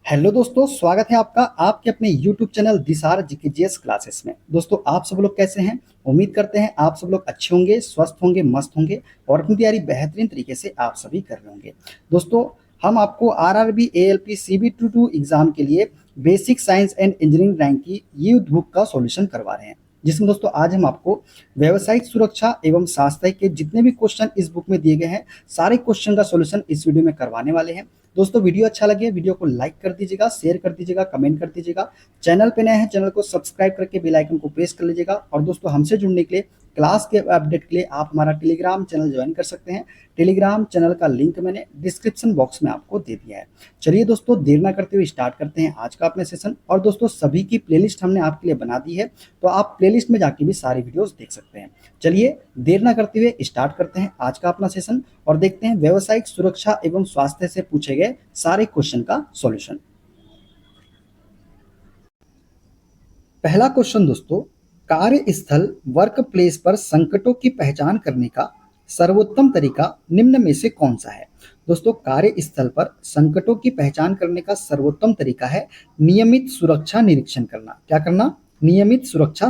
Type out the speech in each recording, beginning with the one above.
Hello दोस्तों, स्वागत है आपका आपके अपने YouTube चैनल दिसार जीकेजीएस क्लासेस में। दोस्तों, आप सब लोग कैसे हैं? उम्मीद करते हैं आप सब लोग अच्छे होंगे, स्वस्थ होंगे, मस्त होंगे और अपनी तैयारी बेहतरीन तरीके से आप सभी कर रहे होंगे। दोस्तों, हम आपको आरआरबी एएलपी सीबी 22 एग्जाम के लिए basic science and engineering rank की युद्ध बुक का सॉल्यूशन करवा रहे हैं, जिसमें दोस्तों आज हम आपको व्यावसायिक सुरक्षा एवं स्वास्थ्य के जितने भी क्वेश्चन इस बुक में दिए गए हैं, सारे क्वेश्चन का सॉल्यूशन इस वीडियो में करवाने वाले हैं। दोस्तों, वीडियो अच्छा लगे वीडियो को लाइक कर दीजिएगा, शेयर कर दीजिएगा, कमेंट कर दीजिएगा। चैनल पे नए हैं चैनल को सब्सक्राइब करके बेल आइकन को प्रेस कर लीजिएगा। और दोस्तों, हमसे जुड़ने के लिए क्लास के अपडेट के लिए आप हमारा टेलीग्राम चैनल ज्वाइन कर सकते हैं। टेलीग्राम चैनल का लिंक मैंने डिस्क्रिप्शन बॉक्स में आपको दे दिया है। चलिए दोस्तों, देर ना करते हुए स्टार्ट करते हैं आज का अपने सेशन। और दोस्तों, सभी की प्लेलिस्ट हमने आपके लिए बना दी है, तो आप प्लेलिस्ट में जाके भी सारी वीडियोस देख सकते हैं। चलिए देर ना करते हुए स्टार्ट करते हैं आज का अपना सेशन और देखते हैं व्यावसायिक सुरक्षा एवं स्वास्थ्य से पूछे गए सारे क्वेश्चन का सॉल्यूशन। पहला क्वेश्चन दोस्तों, कार्यस्थल वर्क प्लेस पर संकटों की पहचान करने का सर्वोत्तम तरीका निम्न में से कौन सा है? दोस्तों, कार्यस्थल पर संकटों की पहचान करने का सर्वोत्तम तरीका है नियमित सुरक्षा निरीक्षण करना। क्या करना? नियमित सुरक्षा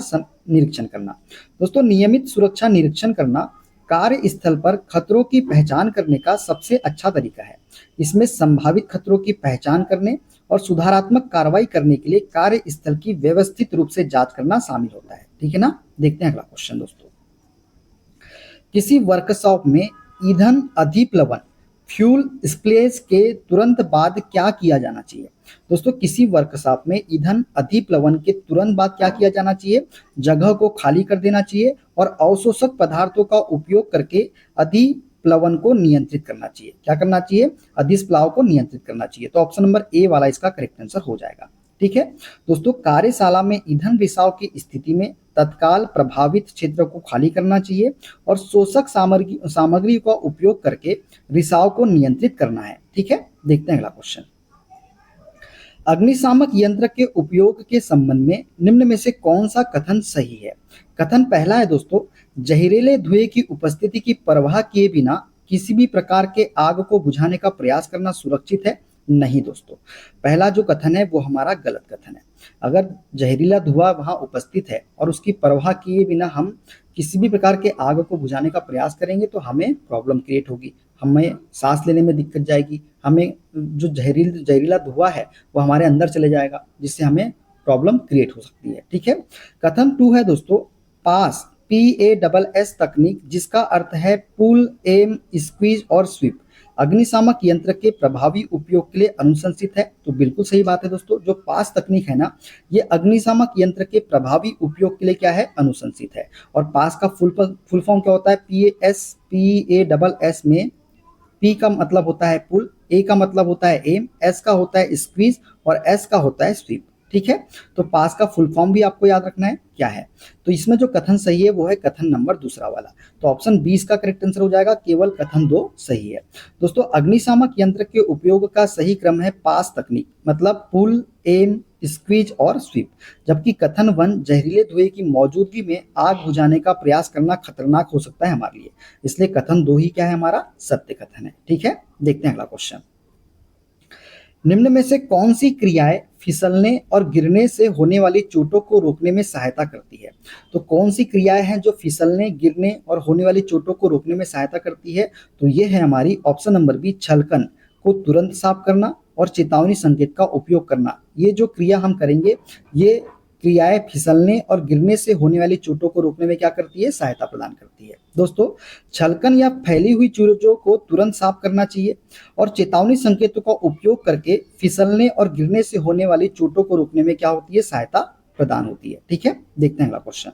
निरीक्षण करना। दोस्तों, नियमित सुरक्षा निरीक्षण करना कार्यस्थल पर खतरों की पहचान करने का सबसे अच्छा तरीका है। इसमें संभावित खतरों की पहचान करने और सुधारात्मक कार्रवाई करने के लिए कार्यस्थल की व्यवस्थित रूप से जांच करना शामिल होता है। ठीक है ना? देखते हैं अगला क्वेश्चन दोस्तों। किसी वर्कशॉप में ईंधन अधिप्लवन फ्यूल स्प्लेश के तुरंत बाद क्या किया जाना चाहिए? दोस्तों, किसी वर्कशॉप में ईंधन अधिप्लवन के तुरंत बाद क्या किया जाना चाहिए? जगह को खाली कर देना चाहिए और अवशोषक पदार्थों का उपयोग करके अधिप्लवन को नियंत्रित करना चाहिए। क्या करना चाहिए? अधिस्प्लाव को नियंत्रित करना चाहिए। तो ऑप्शन नंबर ए वाला इसका करेक्ट आंसर हो जाएगा। ठीक है दोस्तों, कार्यशाला में ईंधन रिसाव की स्थिति में तत्काल प्रभावित क्षेत्र को खाली करना चाहिए और शोषक सामग्री का उपयोग करके रिसाव को नियंत्रित करना है। ठीक है, देखते हैं अगला क्वेश्चन। अग्निशामक यंत्र के उपयोग के संबंध में निम्न में से कौन सा कथन सही है? कथन पहला है दोस्तों, जहरीले धुएं की उपस्थिति की परवाह किए बिना किसी भी प्रकार के आग को बुझाने का प्रयास करना सुरक्षित है। नहीं दोस्तों, पहला जो कथन है वो हमारा गलत कथन है। अगर जहरीला धुआं वहां उपस्थित है और उसकी परवाह किए बिना हम किसी भी प्रकार के आग को बुझाने का प्रयास करेंगे तो हमें प्रॉब्लम क्रिएट होगी, हमें सांस लेने में दिक्कत जाएगी, हमें जो जहरीला धुआं है वो हमारे अंदर चले जाएगा, जिससे हमें प्रॉब्लम क्रिएट हो सकती है। ठीक है, कथन 2 है दोस्तों, पास PASS तकनीक जिसका अर्थ है पुल, एम, स्क्वीज और स्वीप अग्निशामक यंत्र के प्रभावी उपयोग के लिए अनुशंसित है। तो बिल्कुल सही बात है दोस्तों, जो पास तकनीक है ना, ये अग्निशामक यंत्र के प्रभावी उपयोग के लिए क्या है? अनुशंसित है। और पास का फुल फॉर्म क्या होता है? PASS में P का मतलब होता है पुल, A का मतलब होता है एम, S का होता है स्क्वीज और S का होता है स्वीप। ठीक है, तो पास का फुल फॉर्म भी आपको याद रखना है क्या है। तो इसमें जो कथन सही है वो है कथन नंबर दूसरा वाला। तो ऑप्शन 20 का करेक्ट आंसर हो जाएगा, केवल कथन 2 सही है। दोस्तों, अग्निशामक यंत्र के उपयोग का सही क्रम है पास तकनीक, मतलब पुल, एम, स्क्वीज और स्वीप। जबकि कथन 1 जहरीले धुएं की मौजूदगी में आग बुझाने का प्रयास करना खतरनाक हो सकता है हमारे लिए, इसलिए कथन 2 ही क्या है? हमारा सत्य कथन है। ठीक है, देखते हैं अगला क्वेश्चन। निम्न में से कौन सी क्रियाएं फिसलने और गिरने से होने वाली चोटों को रोकने में सहायता करती है? तो कौन सी क्रियाएं हैं जो फिसलने, गिरने और होने वाली चोटों को रोकने में सहायता करती है? तो ये है हमारी ऑप्शन नंबर बी, छलकन को तुरंत साफ करना और चेतावनी संकेत का उपयोग करना। ये जो क्रिया हम करेंगे, ये क्रियाएं फिसलने और गिरने से होने वाली चोटों को रोकने में क्या करती है? सहायता प्रदान करती है। दोस्तों, छलकन या फैली हुई चोटों को तुरंत साफ करना चाहिए और चेतावनी संकेतों का उपयोग करके फिसलने और गिरने से होने वाली चोटों को रोकने में क्या होती है? सहायता प्रदान होती है। ठीक है, देखते हैं अगला क्वेश्चन।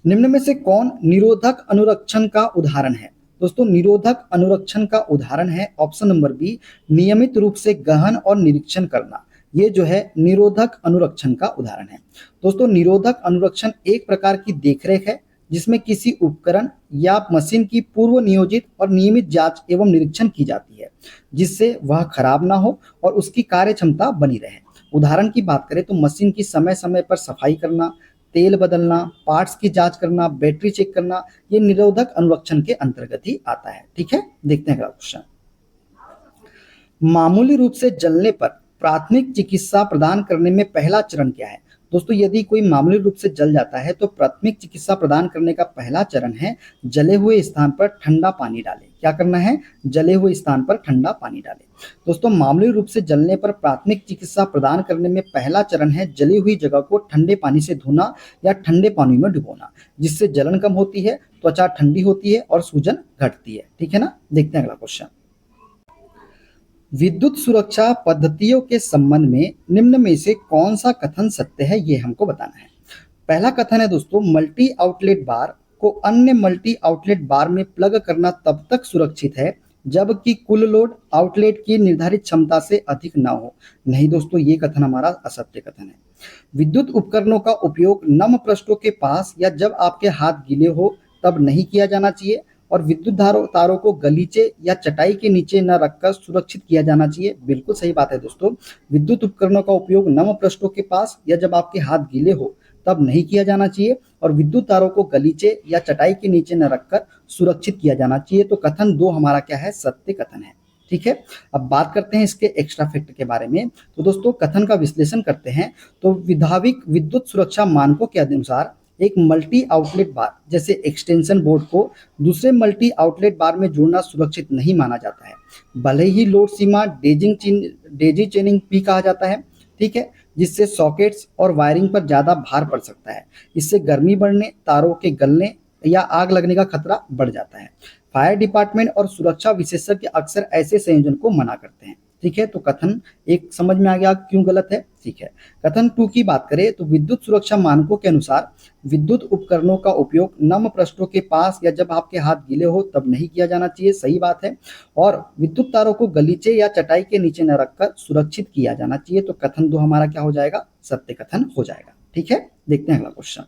निम्न में से कौन निरोधक अनुरक्षण का उदाहरण है? दोस्तों, निरोधक अनुरक्षण का उदाहरण है ऑप्शन नंबर बी, नियमित रूप से गहन और निरीक्षण करना। ये जो है निरोधक अनुरक्षण का उदाहरण है। दोस्तों, निरोधक अनुरक्षण एक प्रकार की देखरेख है जिसमें किसी उपकरण या मशीन की पूर्व नियोजित और नियमित जांच एवं निरीक्षण की जाती है, जिससे वह खराब ना हो और उसकी कार्य क्षमता बनी रहे। उदाहरण की बात करें तो मशीन की समय समय पर सफाई करना, तेल बदलना, पार्ट्स की जांच करना, बैटरी चेक करना, ये निरोधक अनुरक्षण के अंतर्गत ही आता है। ठीक है, देखते हैं अगला क्वेश्चन। मामूली रूप से जलने पर प्राथमिक चिकित्सा प्रदान करने में पहला चरण क्या है? दोस्तों, यदि कोई मामूली रूप से जल जाता है तो प्राथमिक चिकित्सा प्रदान करने का पहला चरण है जले हुए स्थान पर ठंडा पानी डालें। क्या करना है? जले हुए स्थान पर ठंडा पानी डालें। दोस्तों, मामूली रूप से जलने पर प्राथमिक चिकित्सा प्रदान करने में पहला चरण है जली हुई जगह को ठंडे पानी से धोना या ठंडे पानी में डुबोना, जिससे जलन कम होती है, त्वचा ठंडी होती है और सूजन घटती है। ठीक है ना? देखते हैं अगला क्वेश्चन। विद्युत सुरक्षा पद्धतियों के संबंध में निम्न में से कौन सा कथन सत्य है, ये हमको बताना है। पहला कथन है दोस्तों, मल्टी आउटलेट बार को अन्य मल्टी आउटलेट बार में प्लग करना तब तक सुरक्षित है जबकि कुल लोड आउटलेट की निर्धारित क्षमता से अधिक न हो। नहीं दोस्तों, ये कथन हमारा असत्य कथन है। विद्युत उपकरणों का उपयोग नम पृष्ठों के पास या जब आपके हाथ गीले हो तब नहीं किया जाना चाहिए, और विद्युत तारों को गलीचे या चटाई के नीचे न रखकर सुरक्षित किया जाना चाहिए। बिल्कुल सही बात है दोस्तों। विद्युत उपकरणों का उपयोग नम पृष्ठों के पास या जब आपके हाथ गीले हो तब नहीं किया जाना चाहिए, और विद्युत तारों को गलीचे या चटाई के नीचे न रखकर सुरक्षित किया जाना चाहिए। तो कथन 2 हमारा क्या है? सत्य कथन है। ठीक है, अब बात करते हैं इसके एक्स्ट्रा फैक्ट के बारे में। तो दोस्तों, कथन का विश्लेषण करते हैं। तो विधाविक विद्युत सुरक्षा मानकों के अनुसार एक मल्टी आउटलेट बार जैसे एक्सटेंशन बोर्ड को दूसरे मल्टी आउटलेट बार में जोड़ना सुरक्षित नहीं माना जाता है, भले ही लोड सीमा डेजी चेनिंग भी कहा जाता है। ठीक है, जिससे सॉकेट्स और वायरिंग पर ज्यादा भार पड़ सकता है। इससे गर्मी बढ़ने, तारों के गलने या आग लगने का खतरा बढ़ जाता है। फायर डिपार्टमेंट और सुरक्षा विशेषज्ञ अक्सर ऐसे संयोजन को मना करते हैं। ठीक है, तो कथन 1 समझ में आ गया क्यों गलत है। ठीक है, कथन 2 की बात करें तो विद्युत सुरक्षा मानकों के अनुसार विद्युत उपकरणों का उपयोग नम पृष्ठों के पास या जब आपके हाथ गीले हो तब नहीं किया जाना चाहिए। सही बात है। और विद्युत तारों को गलीचे या चटाई के नीचे न रखकर सुरक्षित किया जाना चाहिए। तो कथन 2 हमारा क्या हो जाएगा? सत्य कथन हो जाएगा। ठीक है, देखते हैं अगला क्वेश्चन।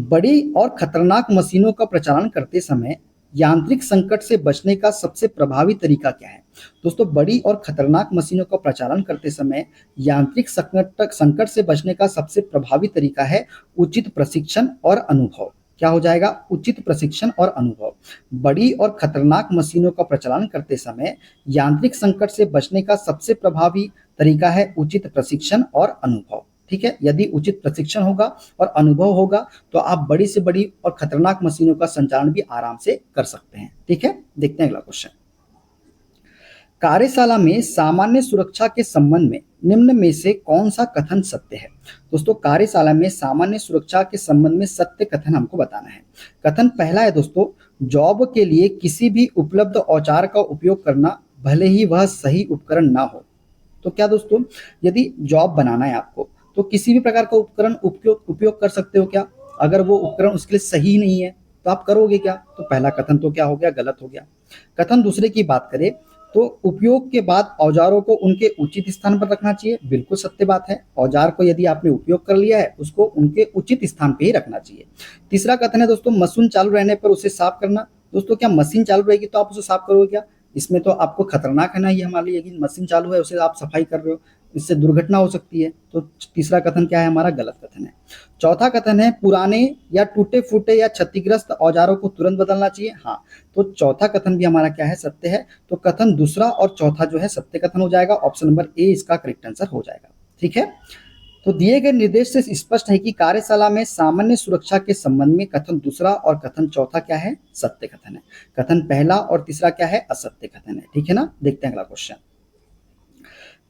बड़ी और खतरनाक मशीनों का प्रचालन करते समय यांत्रिक संकट से बचने का सबसे प्रभावी तरीका क्या है? दोस्तों, बड़ी और खतरनाक मशीनों का प्रचालन करते समय यांत्रिक संकट से बचने का सबसे प्रभावी तरीका है उचित प्रशिक्षण और अनुभव। क्या हो जाएगा? उचित प्रशिक्षण और अनुभव। बड़ी और खतरनाक मशीनों का प्रचालन करते समय यांत्रिक संकट से बचने का सबसे प्रभावी तरीका है उचित प्रशिक्षण और अनुभव। ठीक है, यदि उचित प्रशिक्षण होगा और अनुभव होगा तो आप बड़ी से बड़ी और खतरनाक मशीनों का संचालन भी आराम से कर सकते हैं। ठीक है, देखते हैं अगला क्वेश्चन। कार्यशाला में सामान्य सुरक्षा के संबंध में निम्न में से कौन सा कथन सत्य है? दोस्तों, कार्यशाला में सामान्य सुरक्षा के संबंध में सत्य कथन हमको बताना है। कथन पहला है दोस्तों, जॉब के लिए किसी भी उपलब्ध औजार का उपयोग करना भले ही वह सही उपकरण ना हो। तो क्या दोस्तों, यदि जॉब बनाना है आपको तो किसी भी प्रकार का उपकरण उपयोग कर सकते हो क्या? अगर वो उपकरण उसके लिए सही नहीं है तो आप करोगे क्या? तो पहला कथन तो क्या हो गया? गलत हो गया। कथन दूसरे की बात करें तो उपयोग के बाद औजारों को उनके उचित स्थान पर रखना चाहिए। बिल्कुल सत्य बात है। औजार को यदि आपने उपयोग कर लिया है उसको उनके उचित स्थान पे ही रखना चाहिए। तीसरा कथन है दोस्तों, मशीन चालू रहने पर उसे साफ करना। दोस्तों, क्या मशीन चालू रहेगी तो आप उसे साफ करोगे क्या? इसमें तो आपको खतरनाक है ना ये हमारे लिए, यदि मशीन चालू है उसे आप सफाई कर रहे हो, इससे दुर्घटना हो सकती है। तो तीसरा कथन क्या है? हमारा गलत कथन है। चौथा कथन है, पुराने या टूटे फूटे या क्षतिग्रस्त औजारों को तुरंत बदलना चाहिए। हाँ, तो चौथा कथन भी हमारा क्या है? सत्य है। तो कथन दूसरा और चौथा जो है सत्य कथन हो जाएगा। ऑप्शन नंबर ए इसका करेक्ट आंसर हो जाएगा। ठीक है, तो दिए गए निर्देश से स्पष्ट है कि कार्यशाला में सामान्य सुरक्षा के संबंध में कथन दूसरा और कथन चौथा क्या है? सत्य कथन है। कथन पहला और तीसरा क्या है? असत्य कथन है। ठीक है ना? देखते हैं अगला क्वेश्चन।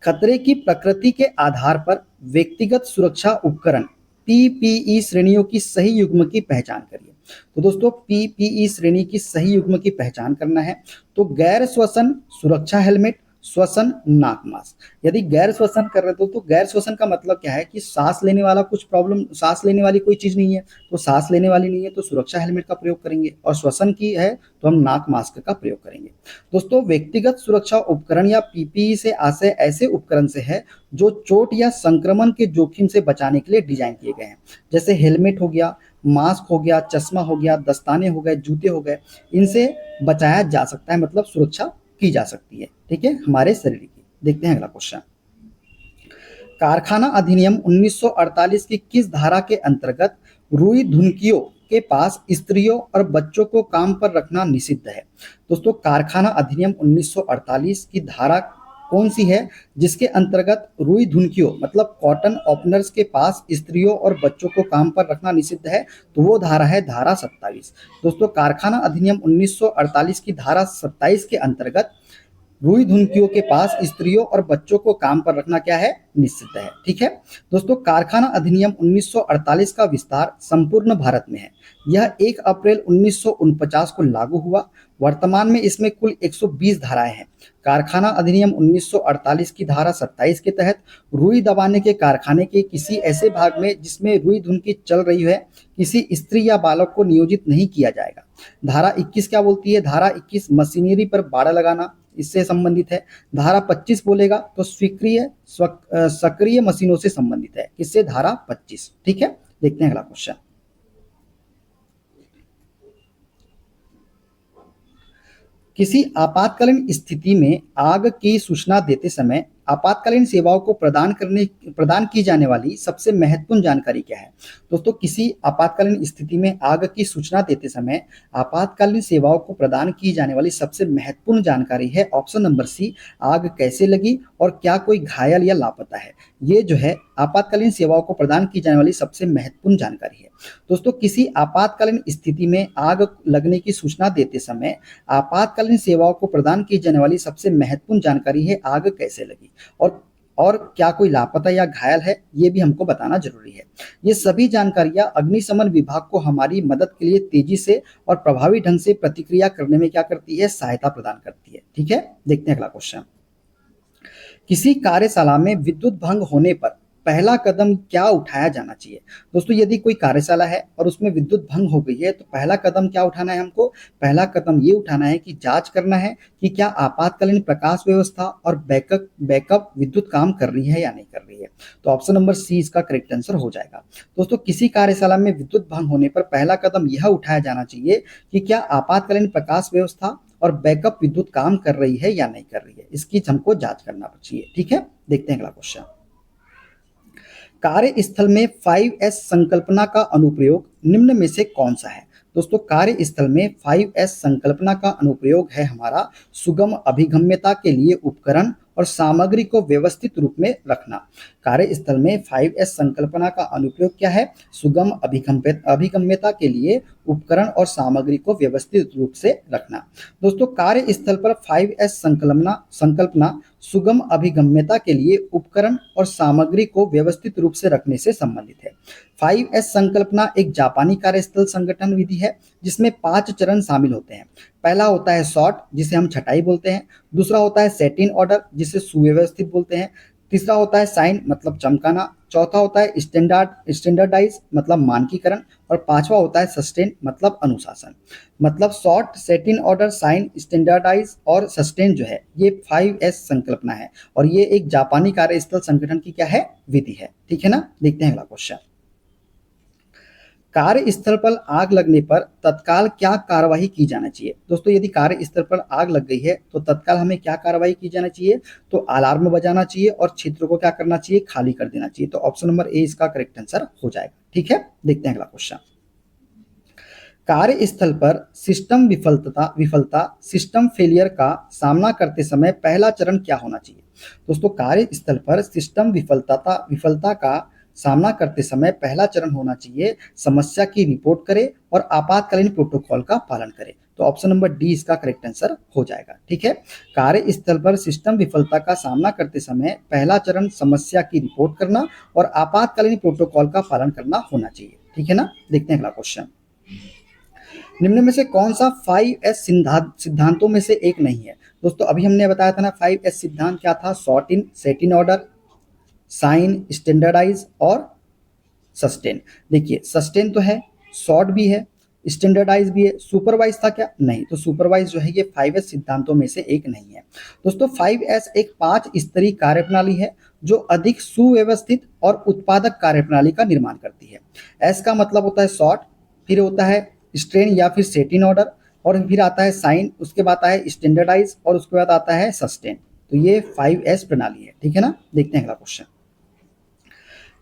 खतरे की प्रकृति के आधार पर व्यक्तिगत सुरक्षा उपकरण पीपीई श्रेणियों की सही युग्म की पहचान करिए। तो दोस्तों, पीपीई श्रेणी की सही युग्म की पहचान करना है तो गैर श्वसन सुरक्षा हेलमेट, श्वसन नाक मास्क। यदि गैर श्वसन कर रहे तो गैर श्वसन का मतलब क्या है कि सांस लेने वाला कुछ प्रॉब्लम, सांस लेने वाली कोई चीज नहीं है, तो सांस लेने वाली नहीं है तो सुरक्षा हेलमेट का प्रयोग करेंगे, और श्वसन की है तो हम नाक मास्क का प्रयोग करेंगे। दोस्तों, व्यक्तिगत सुरक्षा उपकरण या पीपीई से आशय ऐसे उपकरण से है जो चोट या संक्रमण के जोखिम से बचाने के लिए डिजाइन किए गए हैं। जैसे हेलमेट हो गया, मास्क हो गया, चश्मा हो गया, दस्ताने हो गए, जूते हो गए, इनसे बचाया जा सकता है, मतलब सुरक्षा की जा सकती है। ठीक है, हमारे शरीर की। देखते हैं अगला क्वेश्चन। कारखाना अधिनियम 1948 की किस धारा के अंतर्गत रुई धुनकियों के पास स्त्रियों और बच्चों को काम पर रखना निषिद्ध है। दोस्तों कारखाना अधिनियम 1948 की धारा कौन सी है जिसके अंतर्गत रुई धुनकियों मतलब कॉटन ओपनर्स के पास स्त्रियों और बच्चों को काम पर रखना निषिद्ध है? तो वो धारा है धारा 27। दोस्तों कारखाना अधिनियम 1948 की धारा 27 के अंतर्गत रुई धुनकियों के पास स्त्रियों और बच्चों को काम पर रखना क्या है? निश्चित है। ठीक है दोस्तों, कारखाना अधिनियम 1948 का विस्तार संपूर्ण भारत में है। यह 1 अप्रैल 1949 को लागू हुआ। वर्तमान में इसमें कुल 120 धाराएं हैं। कारखाना अधिनियम 1948 की धारा 27 के तहत रुई दबाने के कारखाने के किसी ऐसे भाग में जिसमें रुई धुनकी चल रही है किसी स्त्री या बालक को नियोजित नहीं किया जाएगा। धारा 21 क्या बोलती है? धारा 21 मशीनरी पर बाड़ा लगाना, इससे संबंधित है। धारा 25 बोलेगा तो सक्रिय मशीनों से संबंधित है। किससे? धारा 25। ठीक है, देखते हैं अगला क्वेश्चन। किसी आपातकालीन स्थिति में आग की सूचना देते समय आपातकालीन सेवाओं को प्रदान की जाने वाली सबसे महत्वपूर्ण जानकारी क्या है? दोस्तों, किसी आपातकालीन स्थिति में आग की सूचना देते समय आपातकालीन सेवाओं को प्रदान की जाने वाली सबसे महत्वपूर्ण जानकारी है ऑप्शन नंबर सी, आग कैसे लगी और क्या कोई घायल या लापता है। ये जो है आपातकालीन सेवाओं को प्रदान की जाने वाली सबसे महत्वपूर्ण जानकारी है। दोस्तों, किसी आपातकालीन स्थिति में आग लगने की सूचना देते समय आपातकालीन सेवाओं को प्रदान की जाने वाली सबसे महत्वपूर्ण जानकारी है आग कैसे लगी और क्या कोई लापता या घायल है, ये भी हमको बताना जरूरी है। ये सभी जानकारियां अग्निशमन विभाग को हमारी मदद के लिए तेजी से और प्रभावी ढंग से प्रतिक्रिया करने में क्या करती है? सहायता प्रदान करती है। ठीक है, देखते हैं अगला क्वेश्चन। किसी कार्यशाला में विद्युत भंग होने पर पहला कदम क्या उठाया जाना चाहिए? दोस्तों, यदि कोई कार्यशाला है और उसमें विद्युत भंग हो गई है तो पहला कदम क्या उठाना है हमको? पहला कदम ये उठाना है कि जांच करना है कि क्या आपातकालीन प्रकाश व्यवस्था और बैकअप विद्युत काम कर रही है या नहीं कर रही है। तो ऑप्शन नंबर सी इसका करेक्ट आंसर हो जाएगा। दोस्तों, किसी कार्यशाला में विद्युत भंग होने पर पहला कदम यह उठाया जाना चाहिए कि क्या आपातकालीन प्रकाश व्यवस्था और बैकअप विद्युत काम कर रही है या नहीं कर रही है, इसकी हमको जांच करना चाहिए। ठीक है, देखते हैं अगला क्वेश्चन। कार्यस्थल में 5S संकल्पना का अनुप्रयोग निम्न में से कौन सा है? दोस्तों, कार्यस्थल में 5S संकल्पना का अनुप्रयोग है हमारा सुगम अभिगम्यता के लिए उपकरण और सामग्री को व्यवस्थित रूप में रखना। कार्यस्थल में 5S संकल्पना का अनुप्रयोग क्या है? सुगम अभिगम्यता के लिए उपकरण और सामग्री को व्यवस्थित रूप से रखना। दोस्तों, कार्यस्थल पर 5S संकल्पना सुगम अभिगम्यता के लिए उपकरण और सामग्री को व्यवस्थित रूप से रखने से संबंधित है। 5S संकल्पना एक जापानी कार्यस्थल संगठन विधि है जिसमें 5 चरण शामिल होते हैं। पहला होता है सॉर्ट, जिसे हम छटाई बोलते हैं। दूसरा होता है सेट इन ऑर्डर, जिसे सुव्यवस्थित बोलते हैं। तीसरा होता है साइन मतलब चमकाना। चौथा होता है स्टैंडर्डाइज मतलब मानकीकरण। और पांचवा होता है सस्टेन मतलब अनुशासन। मतलब sort, set in order, shine, standardise और सस्टेन जो है ये 5S संकल्पना है और ये एक जापानी कार्यस्थल संगठन की क्या है? विधि है। ठीक है ना, देखते हैं अगला क्वेश्चन। कार्यस्थल पर आग लगने पर तत्काल क्या कार्रवाई की जाना चाहिए? दोस्तों, यदि कार्यस्थल पर आग लग गई है तो तत्काल हमें क्या कार्रवाई की जाना चाहिए? तो अलार्म बजाना चाहिए और क्षेत्र को क्या करना चाहिए? खाली कर देना चाहिए। तो ऑप्शन नंबर ए इसका करेक्ट आंसर हो जाएगा। ठीक है, देखते हैं अगला क्वेश्चन। कार्यस्थल पर सिस्टम विफलता सिस्टम फेलियर का सामना करते समय पहला चरण क्या होना चाहिए? दोस्तों, कार्यस्थल पर सिस्टम विफलता का सामना करते समय पहला चरण होना चाहिए समस्या की रिपोर्ट करें और आपातकालीन प्रोटोकॉल का पालन करें। तो ऑप्शन नंबर डी इसका करेक्ट आंसर हो जाएगा। ठीक है, कार्यस्थल पर सिस्टम विफलता का सामना करते समय पहला चरण समस्या की रिपोर्ट करना और आपातकालीन प्रोटोकॉल का पालन करना होना चाहिए। ठीक है ना, देखते हैं अगला क्वेश्चन। निम्न में से कौन सा 5S सिद्धांतों में से एक नहीं है? दोस्तों, अभी हमने बताया था ना 5S सिद्धांत क्या था? Sort in, set in order, shine, standardise और सस्टेन। देखिए, सस्टेन तो है, सॉर्ट भी है, स्टैंडर्डाइज भी है। सुपरवाइज था क्या? नहीं। तो सुपरवाइज जो है ये 5S सिद्धांतों में से एक नहीं है। दोस्तों, 5S एक 5 स्तरीय कार्यप्रणाली है जो अधिक सुव्यवस्थित और उत्पादक कार्यप्रणाली का निर्माण करती है। एस का मतलब होता है सॉर्ट, फिर होता है स्ट्रेन या फिर सेट इन ऑर्डर, और फिर आता है साइन, उसके बाद आता है स्टैंडर्डाइज और उसके बाद आता है सस्टेन। तो ये 5S प्रणाली है। ठीक है ना, देखते हैं अगला क्वेश्चन।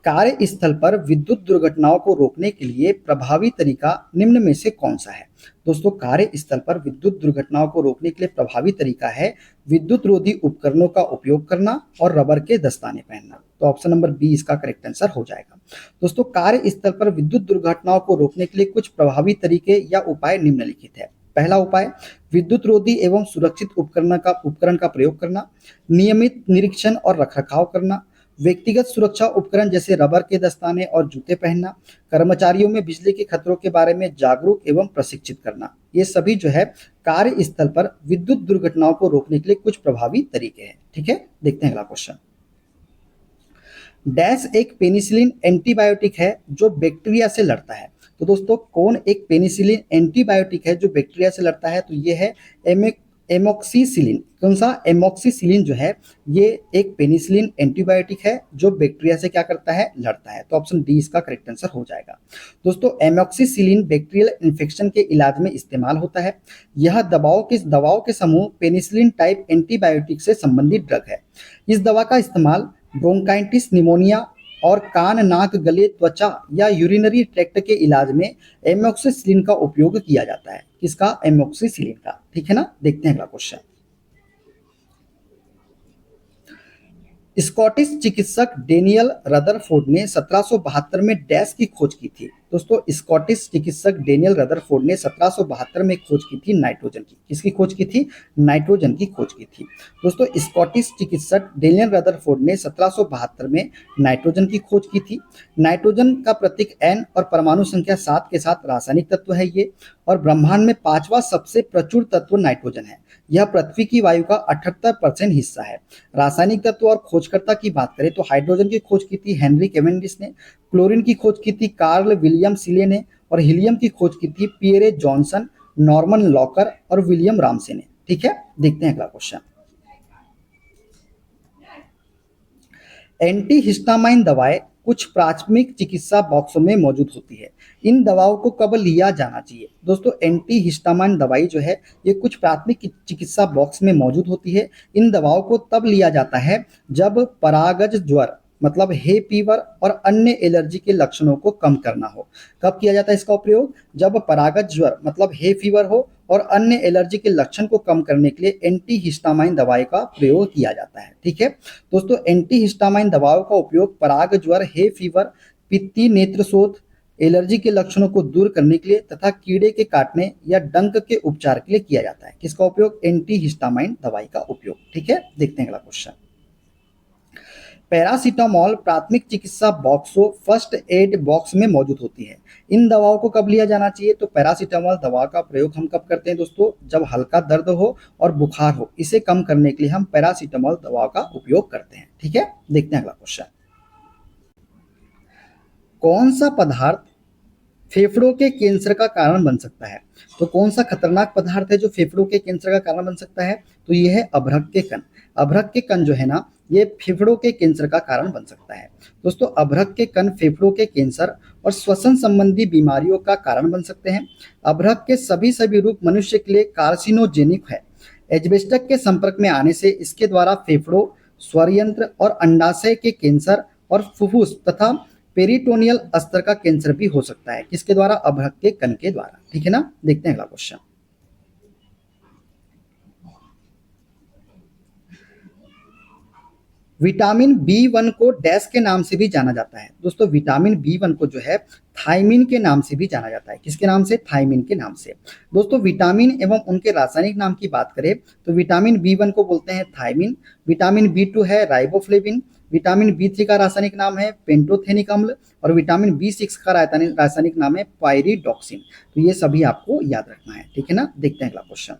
कार्यस्थल पर विद्युत दुर्घटनाओं को रोकने के लिए प्रभावी तरीका निम्न में से कौन सा है? दोस्तों, कार्यस्थल पर विद्युत दुर्घटनाओं को रोकने के लिए प्रभावी तरीका है विद्युत रोधी उपकरणों का उपयोग करना और रबर के दस्ताने पहनना। तो ऑप्शन नंबर बी इसका करेक्ट आंसर हो जाएगा। दोस्तों, कार्यस्थल पर विद्युत दुर्घटनाओं को रोकने के लिए कुछ प्रभावी तरीके या उपाय निम्नलिखित है। पहला उपाय, विद्युत रोधी एवं सुरक्षित उपकरण का प्रयोग करना, नियमित निरीक्षण और रखरखाव करना, व्यक्तिगत सुरक्षा उपकरण जैसे रबर के दस्ताने और जूते पहनना, कर्मचारियों में बिजली के खतरों के बारे में जागरूक एवं प्रशिक्षित करना। ये सभी जो है कार्यस्थल पर विद्युत दुर्घटनाओं को रोकने के लिए कुछ प्रभावी तरीके हैं। ठीक है, देखते हैं अगला क्वेश्चन। डैश एक पेनिसिलिन एंटीबायोटिक है जो बैक्टीरिया से लड़ता है। तो दोस्तों, कौन एक पेनिसिलिन एंटीबायोटिक है जो बैक्टीरिया से लड़ता है? तो ये है एमोक्सिसिलिन। कौन सा? एमोक्सिसिलिन जो है ये एक पेनिसिलिन एंटीबायोटिक है जो बैक्टीरिया से क्या करता है? लड़ता है। तो ऑप्शन डी इसका करेक्ट आंसर हो जाएगा। दोस्तों, एमोक्सिसिलिन बैक्टीरियल इन्फेक्शन के इलाज में इस्तेमाल होता है। यह दवाओं के समूह पेनिसिलिन टाइप एंटीबायोटिक से संबंधित ड्रग है। इस दवा का इस्तेमाल ब्रोंकाइटिस, निमोनिया और कान, नाक, गले, त्वचा या यूरिनरी ट्रैक्ट के इलाज में एमोक्सिसिलिन का उपयोग किया जाता है। किसका? एमोक्सिसिलिन का। ठीक है ना, देखते हैं अगला क्वेश्चन। स्कॉटिश चिकित्सक डेनियल रदरफोर्ड ने 1772 में डैश की खोज की थी। दोस्तों, स्कॉटिश चिकित्सक डेनियल रदरफोर्ड ने 1772 में खोज की थी नाइट्रोजन की। किसकी खोज की थी? नाइट्रोजन की खोज की थी। दोस्तों, स्कॉटिश चिकित्सक डेनियल रदरफोर्ड ने 1772 में नाइट्रोजन की खोज की थी। नाइट्रोजन का प्रतीक N और परमाणु संख्या 7 के साथ रासायनिक तत्व है ये, और ब्रह्मांड में 5वां सबसे प्रचुर तत्व नाइट्रोजन है। यह पृथ्वी की वायु का 78% हिस्सा है। रासायनिक तत्व और खोजकर्ता की बात करें तो हाइड्रोजन की खोज की थी हेनरी कैवेंडिश ने, क्लोरीन की खोज की थी कार्ल विलियम सीले ने, और हीलियम की खोज की थी पियरे जॉनसन, नॉर्मन लॉकर और विलियम रामसे ने। ठीक है, देखते हैं अगला क्वेश्चन। एंटीहिस्टामाइन दवाएं कुछ प्राथमिक चिकित्सा बॉक्सों में मौजूद होती है। इन दवाओं को कब लिया जाना चाहिए? दोस्तों, एंटीहिस्टामाइन दवाई जो है ये कुछ प्राथमिक चिकित्सा बॉक्स में मौजूद होती है। इन दवाओं को तब लिया जाता है जब परागज ज्वर मतलब हे फीवर और अन्य एलर्जी के लक्षणों को कम करना हो। कब किया जाता है इसका प्रयोग? जब परागज ज्वर मतलब हे फीवर हो और अन्य एलर्जी के लक्षण को कम करने के लिए एंटीहिस्टामाइन दवाई का प्रयोग किया जाता है। ठीक है दोस्तों, एंटीहिस्टामाइन दवाओं का उपयोग पराग ज्वर, हे फीवर, पित्ती, नेत्रशोथ, एलर्जी के लक्षणों को दूर करने के लिए तथा कीड़े के काटने या डंक के उपचार के लिए किया जाता है। किसका उपयोग? एंटीहिस्टामाइन दवाई का उपयोग। ठीक है, देखते हैं अगला क्वेश्चन। पैरासीटामोल प्राथमिक चिकित्सा बॉक्सों फर्स्ट एड बॉक्स में मौजूद होती है। इन दवाओं को कब लिया जाना चाहिए? तो पैरासीटामोल दवा का प्रयोग हम कब करते हैं दोस्तों? जब हल्का दर्द हो और बुखार हो, इसे कम करने के लिए हम पैरासीटामोल दवा का उपयोग करते हैं। ठीक है, देखते हैं अगला क्वेश्चन। कौन सा पदार्थ फेफड़ों के कैंसर का कारण बन सकता है? तो कौन सा खतरनाक पदार्थ है जो फेफड़ों के कैंसर का कारण बन सकता है? तो ये है अभ्रक के कण। अभ्रक के कण जो है ना, ये फेफड़ों के कैंसर का कारण बन सकता है। दोस्तों, अभ्रक के कण फेफड़ों के कैंसर और श्वसन संबंधी बीमारियों का कारण बन सकते हैं। अभ्रक के सभी रूप मनुष्य के लिए कार्सिनोजेनिक है। एस्बेस्टस के संपर्क में आने से इसके द्वारा फेफड़ों, स्वरयंत्र और अंडाशय के कैंसर और फुफ्फुस तथा पेरिटोनियल स्तर का कैंसर भी हो सकता है। किसके द्वारा? अभ्रक के कण के द्वारा। ठीक है ना, देखते हैं अगला क्वेश्चन। विटामिन B1 को डैश के नाम से भी जाना जाता है। दोस्तों, विटामिन B1 को जो है थायमिन के नाम से भी जाना जाता है। किसके नाम से? थायमिन के नाम से। दोस्तों, विटामिन एवं उनके रासायनिक नाम की बात करें तो विटामिन B1 को बोलते हैं थायमिन, विटामिन B2 है राइबोफ्लेविन, विटामिन B3 का रासायनिक नाम है पेंटोथेनिक अम्ल और विटामिन B6 का रासायनिक नाम है पायरिडॉक्सिन। तो ये सभी आपको याद रखना है। ठीक है ना, देखते हैं अगला क्वेश्चन।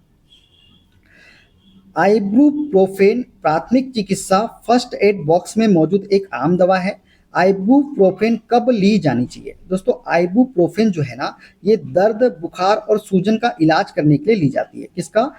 आइबुप्रोफेन प्राथमिक चिकित्सा फर्स्ट एड बॉक्स में मौजूद एक आम दवा है। आइबुप्रोफेन कब ली जानी चाहिए? दोस्तों, आइबुप्रोफेन जो है ना, ये दर्द, बुखार और सूजन का इलाज करने के लिए ली जाती है। किसका?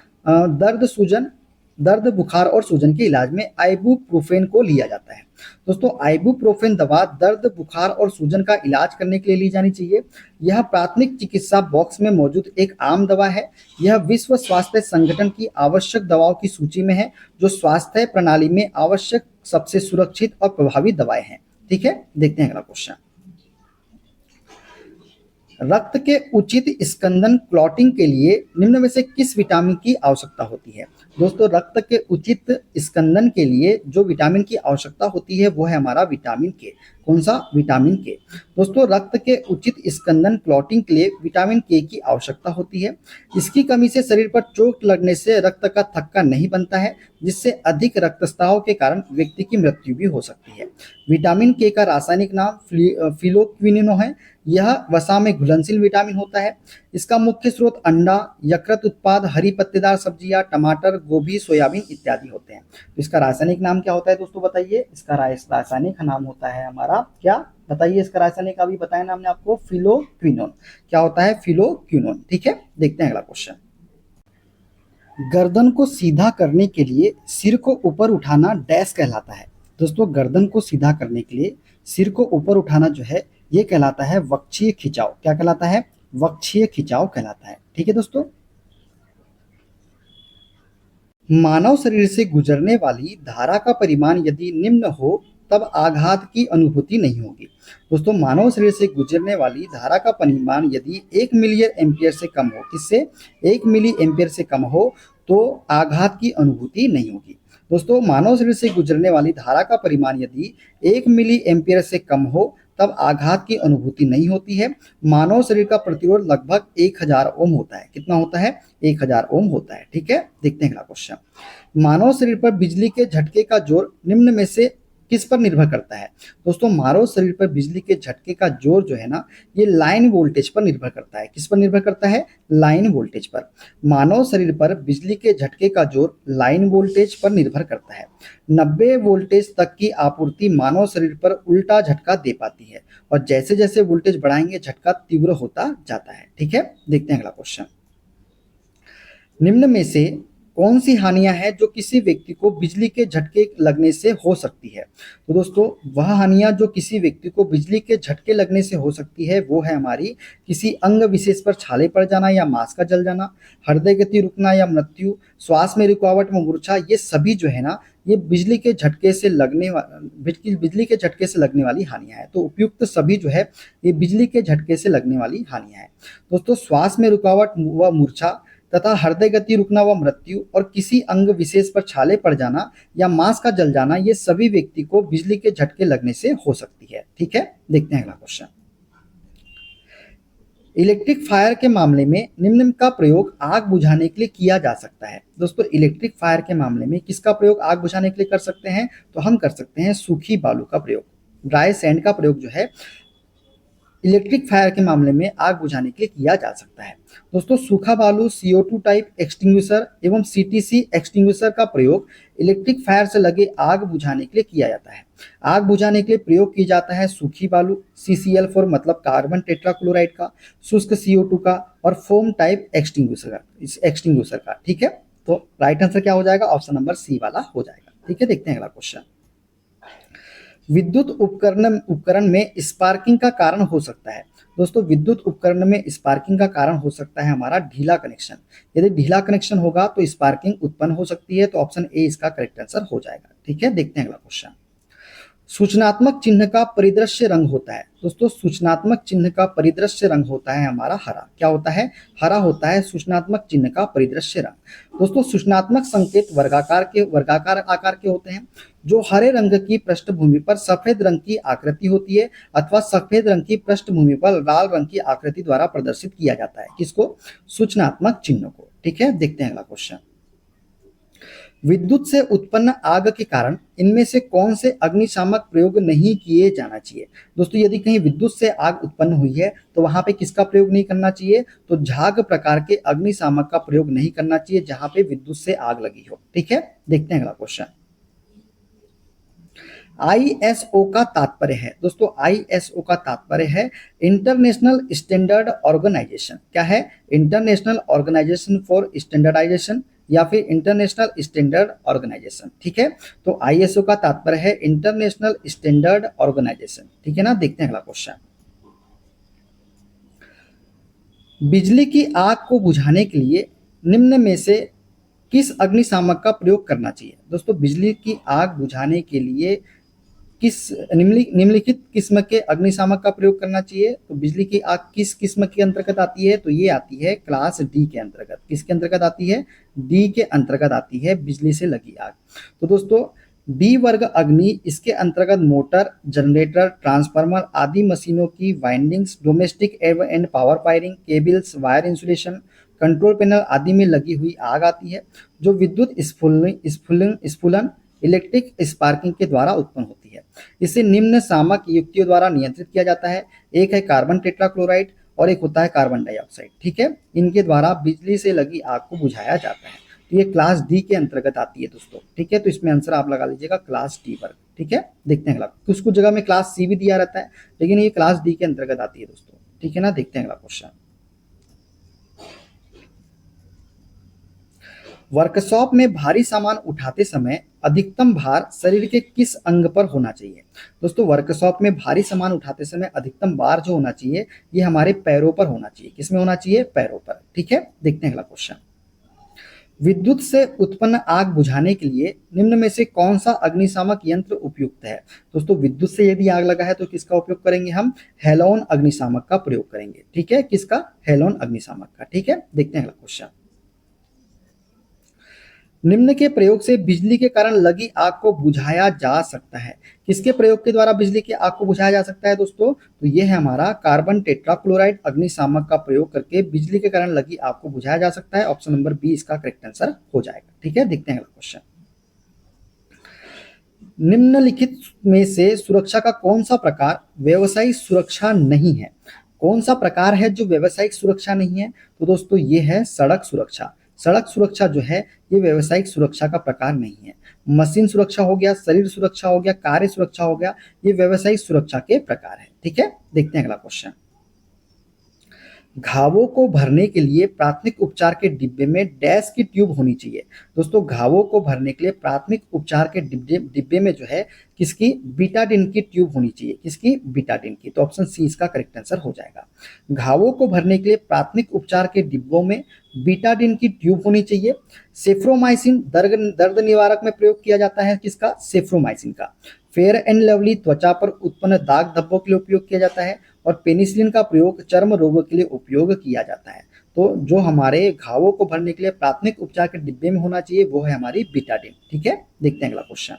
दर्द, बुखार और सूजन के इलाज में आइबुप्रोफेन को लिया जाता है। दोस्तों, आइबुप्रोफेन दवा दर्द, बुखार और सूजन का इलाज करने के लिए ली जानी चाहिए। यह प्राथमिक चिकित्सा बॉक्स में मौजूद एक आम दवा है। यह विश्व स्वास्थ्य संगठन की आवश्यक दवाओं की सूची में है, जो स्वास्थ्य प्रणाली में आवश्यक सबसे सुरक्षित और प्रभावी दवाएं हैं। ठीक है, देखते हैं अगला क्वेश्चन। रक्त के उचित स्कंदन क्लॉटिंग के लिए निम्न में से किस विटामिन की आवश्यकता होती है? दोस्तों, रक्त के उचित स्कंदन के लिए जो विटामिन की आवश्यकता होती है वो है हमारा विटामिन के। कौन सा? विटामिन के। दोस्तों, रक्त के उचित स्कंदन क्लॉटिंग के लिए विटामिन के की आवश्यकता होती है। इसकी कमी से शरीर पर चोट लगने से रक्त का थक्का नहीं बनता है, जिससे अधिक रक्तस्राव के कारण व्यक्ति की मृत्यु भी हो सकती है। विटामिन के का रासायनिक नाम फिलोक्विनिनो है। यह वसा में घुलनशील विटामिन होता है। इसका मुख्य स्रोत अंडा, यकृत उत्पाद, हरी पत्तेदार सब्जियां, टमाटर, गोभी, सोयाबीन इत्यादि होते हैं। तो इसका रासायनिक नाम क्या होता है दोस्तों, बताइए? इसका रासायनिक नाम होता है हमारा क्या? बताइए, इसका रासायनिक अभी बताया ना हमने आपको, फिलोक्विनोन। क्या होता है? फिलोक्विनोन। ठीक है, देखते हैं अगला क्वेश्चन। गर्दन को सीधा करने के लिए सिर को ऊपर उठाना डैश कहलाता है? दोस्तों, गर्दन को सीधा करने के लिए सिर को ऊपर उठाना जो है ये कहलाता है वक्षीय खिंचाव। क्या कहलाता है? वक्षीय खिंचाव कहलाता है। ठीक है दोस्तों। मानव शरीर से गुजरने वाली धारा का परिमाण यदि निम्न हो तब आघात की अनुभूति नहीं होगी। दोस्तों, मानव शरीर से गुजरने वाली धारा का परिमाण यदि 1 मिलियन एम्पियर से कम हो, किससे? 1 मिली एम्पियर से कम हो तो आघात की अनुभूति नहीं होगी। दोस्तों, मानव शरीर से गुजरने वाली धारा का परिमाण यदि 1 मिली एम्पियर से कम हो तब आघात की अनुभूति नहीं होती है। मानव शरीर का प्रतिरोध लगभग 1000 ओम होता है। कितना होता है? 1000 ओम होता है। ठीक है, देखते हैं अगला क्वेश्चन। मानव शरीर पर बिजली के झटके का जोर निम्न में से किस पर निर्भर करता है? दोस्तों, मानव शरीर पर बिजली के झटके का जोर जो है ना ये लाइन वोल्टेज पर निर्भर करता है। किस पर निर्भर करता है? लाइन वोल्टेज पर। मानव शरीर पर बिजली के झटके का जोर लाइन वोल्टेज पर निर्भर करता है। 90 वोल्टेज तक की आपूर्ति मानव शरीर पर उल्टा झटका दे पाती है और जैसे जैसे वोल्टेज बढ़ाएंगे झटका तीव्र होता जाता है। ठीक है, देखते हैं अगला क्वेश्चन। निम्न में से कौन सी हानियां हैं जो किसी व्यक्ति को बिजली के झटके लगने से हो सकती है? तो दोस्तों, वह हानियां जो किसी व्यक्ति को बिजली के झटके लगने से हो सकती है वो है हमारी किसी अंग विशेष पर छाले पड़ जाना या मांस का जल जाना, हृदय गति रुकना या मृत्यु, श्वास में रुकावट में मूर्छा। ये सभी जो है ना ये बिजली के झटके से लगने वाली हानियां हैं। तो उपयुक्त सभी जो है ये बिजली के झटके से लगने वाली हानियां हैं। दोस्तों, श्वास में रुकावट व मूर्छा तथा हृदय गति रुकना व मृत्यु और किसी अंग विशेष पर छाले पड़ जाना या मांस का जल जाना ये सभी व्यक्ति को बिजली के झटके लगने से हो सकती है। ठीक है, देखते हैं अगला क्वेश्चन। इलेक्ट्रिक फायर के मामले में निम्न का प्रयोग आग बुझाने के लिए किया जा सकता है? दोस्तों, इलेक्ट्रिक फायर के मामले में किसका प्रयोग आग बुझाने के लिए कर सकते हैं? तो हम कर सकते हैं सूखी बालू का प्रयोग, ड्राई सैंड का प्रयोग जो है इलेक्ट्रिक फायर के मामले में आग बुझाने के लिए किया जा सकता है। दोस्तों, सूखा बालू, CO2 टाइप एक्सटिंग्विशर एवं CTC एक्सटिंग्विशर का प्रयोग इलेक्ट्रिक फायर से लगे आग बुझाने के लिए किया जाता है। आग बुझाने के लिए प्रयोग किया जाता है सूखी बालू, CCl4 मतलब कार्बन टेट्राक्लोराइड का, शुष्क CO2 का और फोम टाइप एक्सटिंग्विशर का। ठीक है, तो राइट आंसर क्या हो जाएगा? ऑप्शन नंबर सी वाला हो जाएगा। ठीक है, देखते हैं अगला क्वेश्चन। विद्युत उपकरण में स्पार्किंग का कारण हो सकता है? दोस्तों, विद्युत उपकरण में स्पार्किंग का कारण हो सकता है हमारा ढीला कनेक्शन। यदि ढीला कनेक्शन होगा तो स्पार्किंग उत्पन्न हो सकती है। तो ऑप्शन ए इसका करेक्ट आंसर हो जाएगा। ठीक है, देखते हैं अगला क्वेश्चन। सूचनात्मक चिन्ह का परिदृश्य रंग होता है? दोस्तों, सूचनात्मक चिन्ह का परिदृश्य रंग होता है हमारा हरा। क्या होता है? हरा होता है सूचनात्मक चिन्ह का परिदृश्य रंग। दोस्तों, सूचनात्मक संकेत वर्गाकार आकार के होते हैं। जो हरे रंग की पृष्ठभूमि पर सफेद रंग की आकृति होती है अथवा सफेद रंग की पृष्ठभूमि पर लाल रंग की आकृति द्वारा प्रदर्शित किया जाता है। किसको? सूचनात्मक चिन्ह को। ठीक है, देखते हैं अगला क्वेश्चन। विद्युत से उत्पन्न आग के कारण इनमें से कौन से अग्निशामक प्रयोग नहीं किए जाना चाहिए? दोस्तों, यदि कहीं विद्युत से आग उत्पन्न हुई है तो वहां पे किसका प्रयोग नहीं करना चाहिए? तो झाग प्रकार के अग्निशामक का प्रयोग नहीं करना चाहिए जहां पे विद्युत से आग लगी हो। ठीक है, देखते हैं अगला क्वेश्चन। ISO का तात्पर्य है? दोस्तों, ISO का तात्पर्य है इंटरनेशनल स्टैंडर्ड ऑर्गेनाइजेशन। क्या है? इंटरनेशनल ऑर्गेनाइजेशन फॉर स्टैंडर्डाइजेशन या फिर इंटरनेशनल स्टैंडर्ड ऑर्गेनाइजेशन। ठीक है, तो ISO का तात्पर्य है इंटरनेशनल स्टैंडर्ड ऑर्गेनाइजेशन। ठीक है ना, देखते हैं अगला क्वेश्चन। बिजली की आग को बुझाने के लिए निम्न में से किस अग्निशामक का प्रयोग करना चाहिए? दोस्तों, बिजली की आग बुझाने के लिए किस निम्नलिखित किस्म के अग्निशामक का प्रयोग करना चाहिए? तो बिजली की आग किस किस्म के अंतर्गत आती है? तो ये आती है क्लास डी के अंतर्गत। किसके अंतर्गत आती है? डी के अंतर्गत आती है बिजली से लगी आग। तो दोस्तों डी वर्ग अग्नि, इसके अंतर्गत मोटर, जनरेटर, ट्रांसफार्मर आदि मशीनों की windings, domestic and power wiring, cables, wire insulation, control panel आदि में लगी हुई आग आती है, जो विद्युत स्फुलन इलेक्ट्रिक स्पार्किंग के द्वारा उत्पन्न होती है। इसे निम्न सामक युक्तियों द्वारा नियंत्रित किया जाता है। एक है कार्बन टेट्राक्लोराइड और एक होता है कार्बन डाइऑक्साइड। ठीक है, इनके द्वारा बिजली से लगी आग को बुझाया जाता है। तो ये क्लास डी के अंतर्गत आती है दोस्तों। ठीक है, तो इसमें आंसर आप लगा लीजिएगा क्लास डी वर्ग। ठीक है, देखते हैं अगला। कुछ कुछ जगह में क्लास सी भी दिया रहता है, लेकिन ये क्लास डी के अंतर्गत आती है दोस्तों। ठीक है ना, देखते हैं अगला क्वेश्चन। वर्कशॉप में भारी सामान उठाते समय अधिकतम भार शरीर के किस अंग पर होना चाहिए? दोस्तों वर्कशॉप में भारी सामान उठाते समय अधिकतम भार जो होना चाहिए ये हमारे पैरों पर होना चाहिए। किसमें होना चाहिए? पैरों पर। ठीक है, देखते हैं अगला क्वेश्चन। विद्युत से उत्पन्न आग बुझाने के लिए निम्न में से कौन सा अग्निशामक यंत्र उपयुक्त है? दोस्तों विद्युत से यदि आग लगा है तो किसका उपयोग करेंगे हम? हेलोन अग्निशामक का प्रयोग करेंगे। ठीक है, किसका? हेलोन अग्निशामक का। ठीक है, देखते हैं अगला क्वेश्चन। निम्न के प्रयोग से बिजली के कारण लगी आग को बुझाया जा सकता है। किसके प्रयोग के द्वारा बिजली की आग को बुझाया जा सकता है दोस्तों? तो ये है हमारा कार्बन टेट्राक्लोराइड अग्निशामक का प्रयोग करके बिजली के कारण लगी आग को बुझाया जा सकता है। ऑप्शन नंबर बी इसका करेक्ट आंसर हो जाएगा। ठीक है, देखते हैं अगला क्वेश्चन। निम्नलिखित में से सुरक्षा का कौन सा प्रकार व्यवसायिक सुरक्षा नहीं है? कौन सा प्रकार है जो व्यवसायिक सुरक्षा नहीं है? तो दोस्तों ये है सड़क सुरक्षा। सड़क सुरक्षा जो है ये व्यवसायिक सुरक्षा का प्रकार नहीं है। मशीन सुरक्षा हो गया, शरीर सुरक्षा हो गया, कार्य सुरक्षा हो गया, ये व्यवसायिक सुरक्षा के प्रकार है। ठीक है, देखते हैं अगला क्वेश्चन। घावों को भरने के लिए प्राथमिक उपचार के डिब्बे में डैश की ट्यूब होनी चाहिए? दोस्तों घावों को भरने के लिए प्राथमिक उपचार के डिब्बे में जो है किसकी? बीटाडिन की ट्यूब होनी चाहिए। किसकी? बीटाडिन की। तो ऑप्शन सी इसका करेक्ट आंसर हो जाएगा। घावों को भरने के लिए प्राथमिक उपचार के डिब्बों में बीटाडिन की ट्यूब होनी चाहिए। सेफ्रोमाइसिन दर्द निवारक में प्रयोग किया जाता है। किसका? सेफ्रोमाइसिन का। फेयर एंड लवली त्वचा पर उत्पन्न दाग धब्बों के लिए उपयोग किया जाता है और पेनिसिलिन का प्रयोग चर्म रोगों के लिए उपयोग किया जाता है। तो जो हमारे घावों को भरने के लिए प्राथमिक उपचार के डिब्बे में होना चाहिए वो है हमारी बीटाडिन। ठीक है, देखते हैं अगला क्वेश्चन।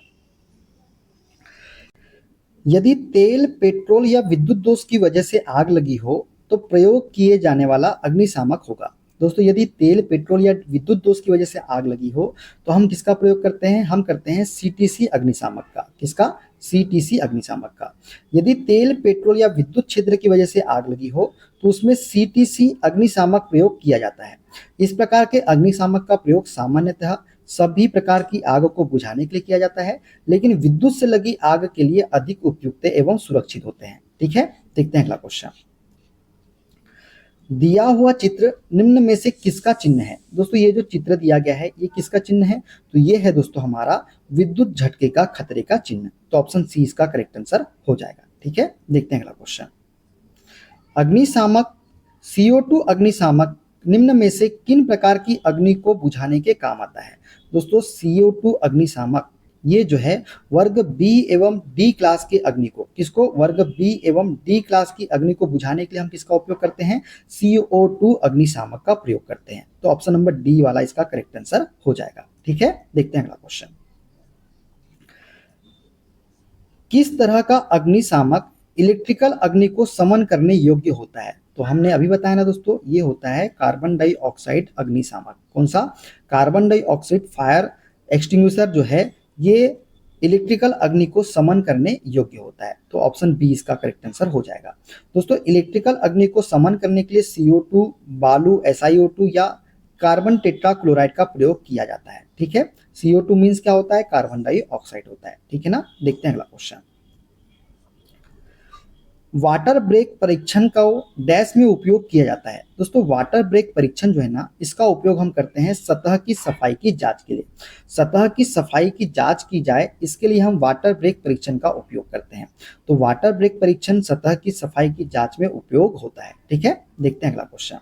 यदि तेल, पेट्रोल या विद्युत दोष की वजह से आग लगी हो तो प्रयोग किए जाने वाला अग्निशामक होगा। दोस्तों यदि तेल, पेट्रोल या विद्युत दोष की वजह से आग लगी हो तो हम किसका प्रयोग करते हैं? हम करते हैं सीटीसी अग्निशामक का। किसका? सीटीसी अग्निशामक का। यदि तेल, पेट्रोल या विद्युत क्षेत्र की वजह से आग लगी हो तो उसमें सीटीसी अग्निशामक प्रयोग किया जाता है। इस प्रकार के अग्निशामक का प्रयोग सामान्यतः सभी प्रकार की आग को बुझाने के लिए किया जाता है, लेकिन विद्युत से लगी आग के लिए अधिक उपयुक्त एवं सुरक्षित होते हैं। ठीक है, देखते हैं अगला क्वेश्चन। दिया हुआ चित्र निम्न में से किसका चिन्ह है? दोस्तों ये जो चित्र दिया गया है ये किसका चिन्ह है? तो ये है दोस्तों हमारा विद्युत झटके का खतरे का चिन्ह। तो ऑप्शन सी इसका करेक्ट आंसर हो जाएगा। ठीक है, देखते हैं अगला क्वेश्चन। अग्निशामक CO2 अग्निशामक निम्न में से किन प्रकार की अग्नि को बुझाने के काम आता है? दोस्तों CO2 अग्निशामक ये जो है वर्ग बी एवं डी क्लास की अग्नि को, किसको? वर्ग बी एवं डी क्लास की अग्नि को बुझाने के लिए हम किसका उपयोग करते हैं? CO2 अग्निशामक का प्रयोग करते हैं। तो ऑप्शन नंबर डी वाला इसका करेक्ट आंसर हो जाएगा। ठीक है, देखते हैं अगला क्वेश्चन। किस तरह का अग्निशामक इलेक्ट्रिकल अग्नि को समन करने योग्य होता है? तो हमने अभी बताया ना दोस्तों, ये होता है कार्बन डाइऑक्साइड अग्निशामक। कौन सा? कार्बन डाइऑक्साइड फायर एक्सटिंग्विशर जो है ये इलेक्ट्रिकल अग्नि को समन करने योग्य होता है। तो ऑप्शन बी इसका करेक्ट आंसर हो जाएगा। दोस्तों इलेक्ट्रिकल अग्नि को समन करने के लिए CO2, बालू, SiO2 या कार्बन टेट्राक्लोराइड का प्रयोग किया जाता है। ठीक है, CO2 मीन्स क्या होता है? कार्बन डाइऑक्साइड होता है। ठीक है ना, देखते हैं अगला क्वेश्चन। वाटर ब्रेक परीक्षण का डैश में उपयोग किया जाता है। दोस्तों वाटर ब्रेक परीक्षण जो है ना इसका उपयोग हम करते हैं सतह की सफाई की जांच के लिए। सतह की सफाई की जांच की जाए इसके लिए हम वाटर ब्रेक परीक्षण का उपयोग करते हैं। तो वाटर ब्रेक परीक्षण सतह की सफाई की जांच में उपयोग होता है। ठीक है, देखते हैं अगला क्वेश्चन।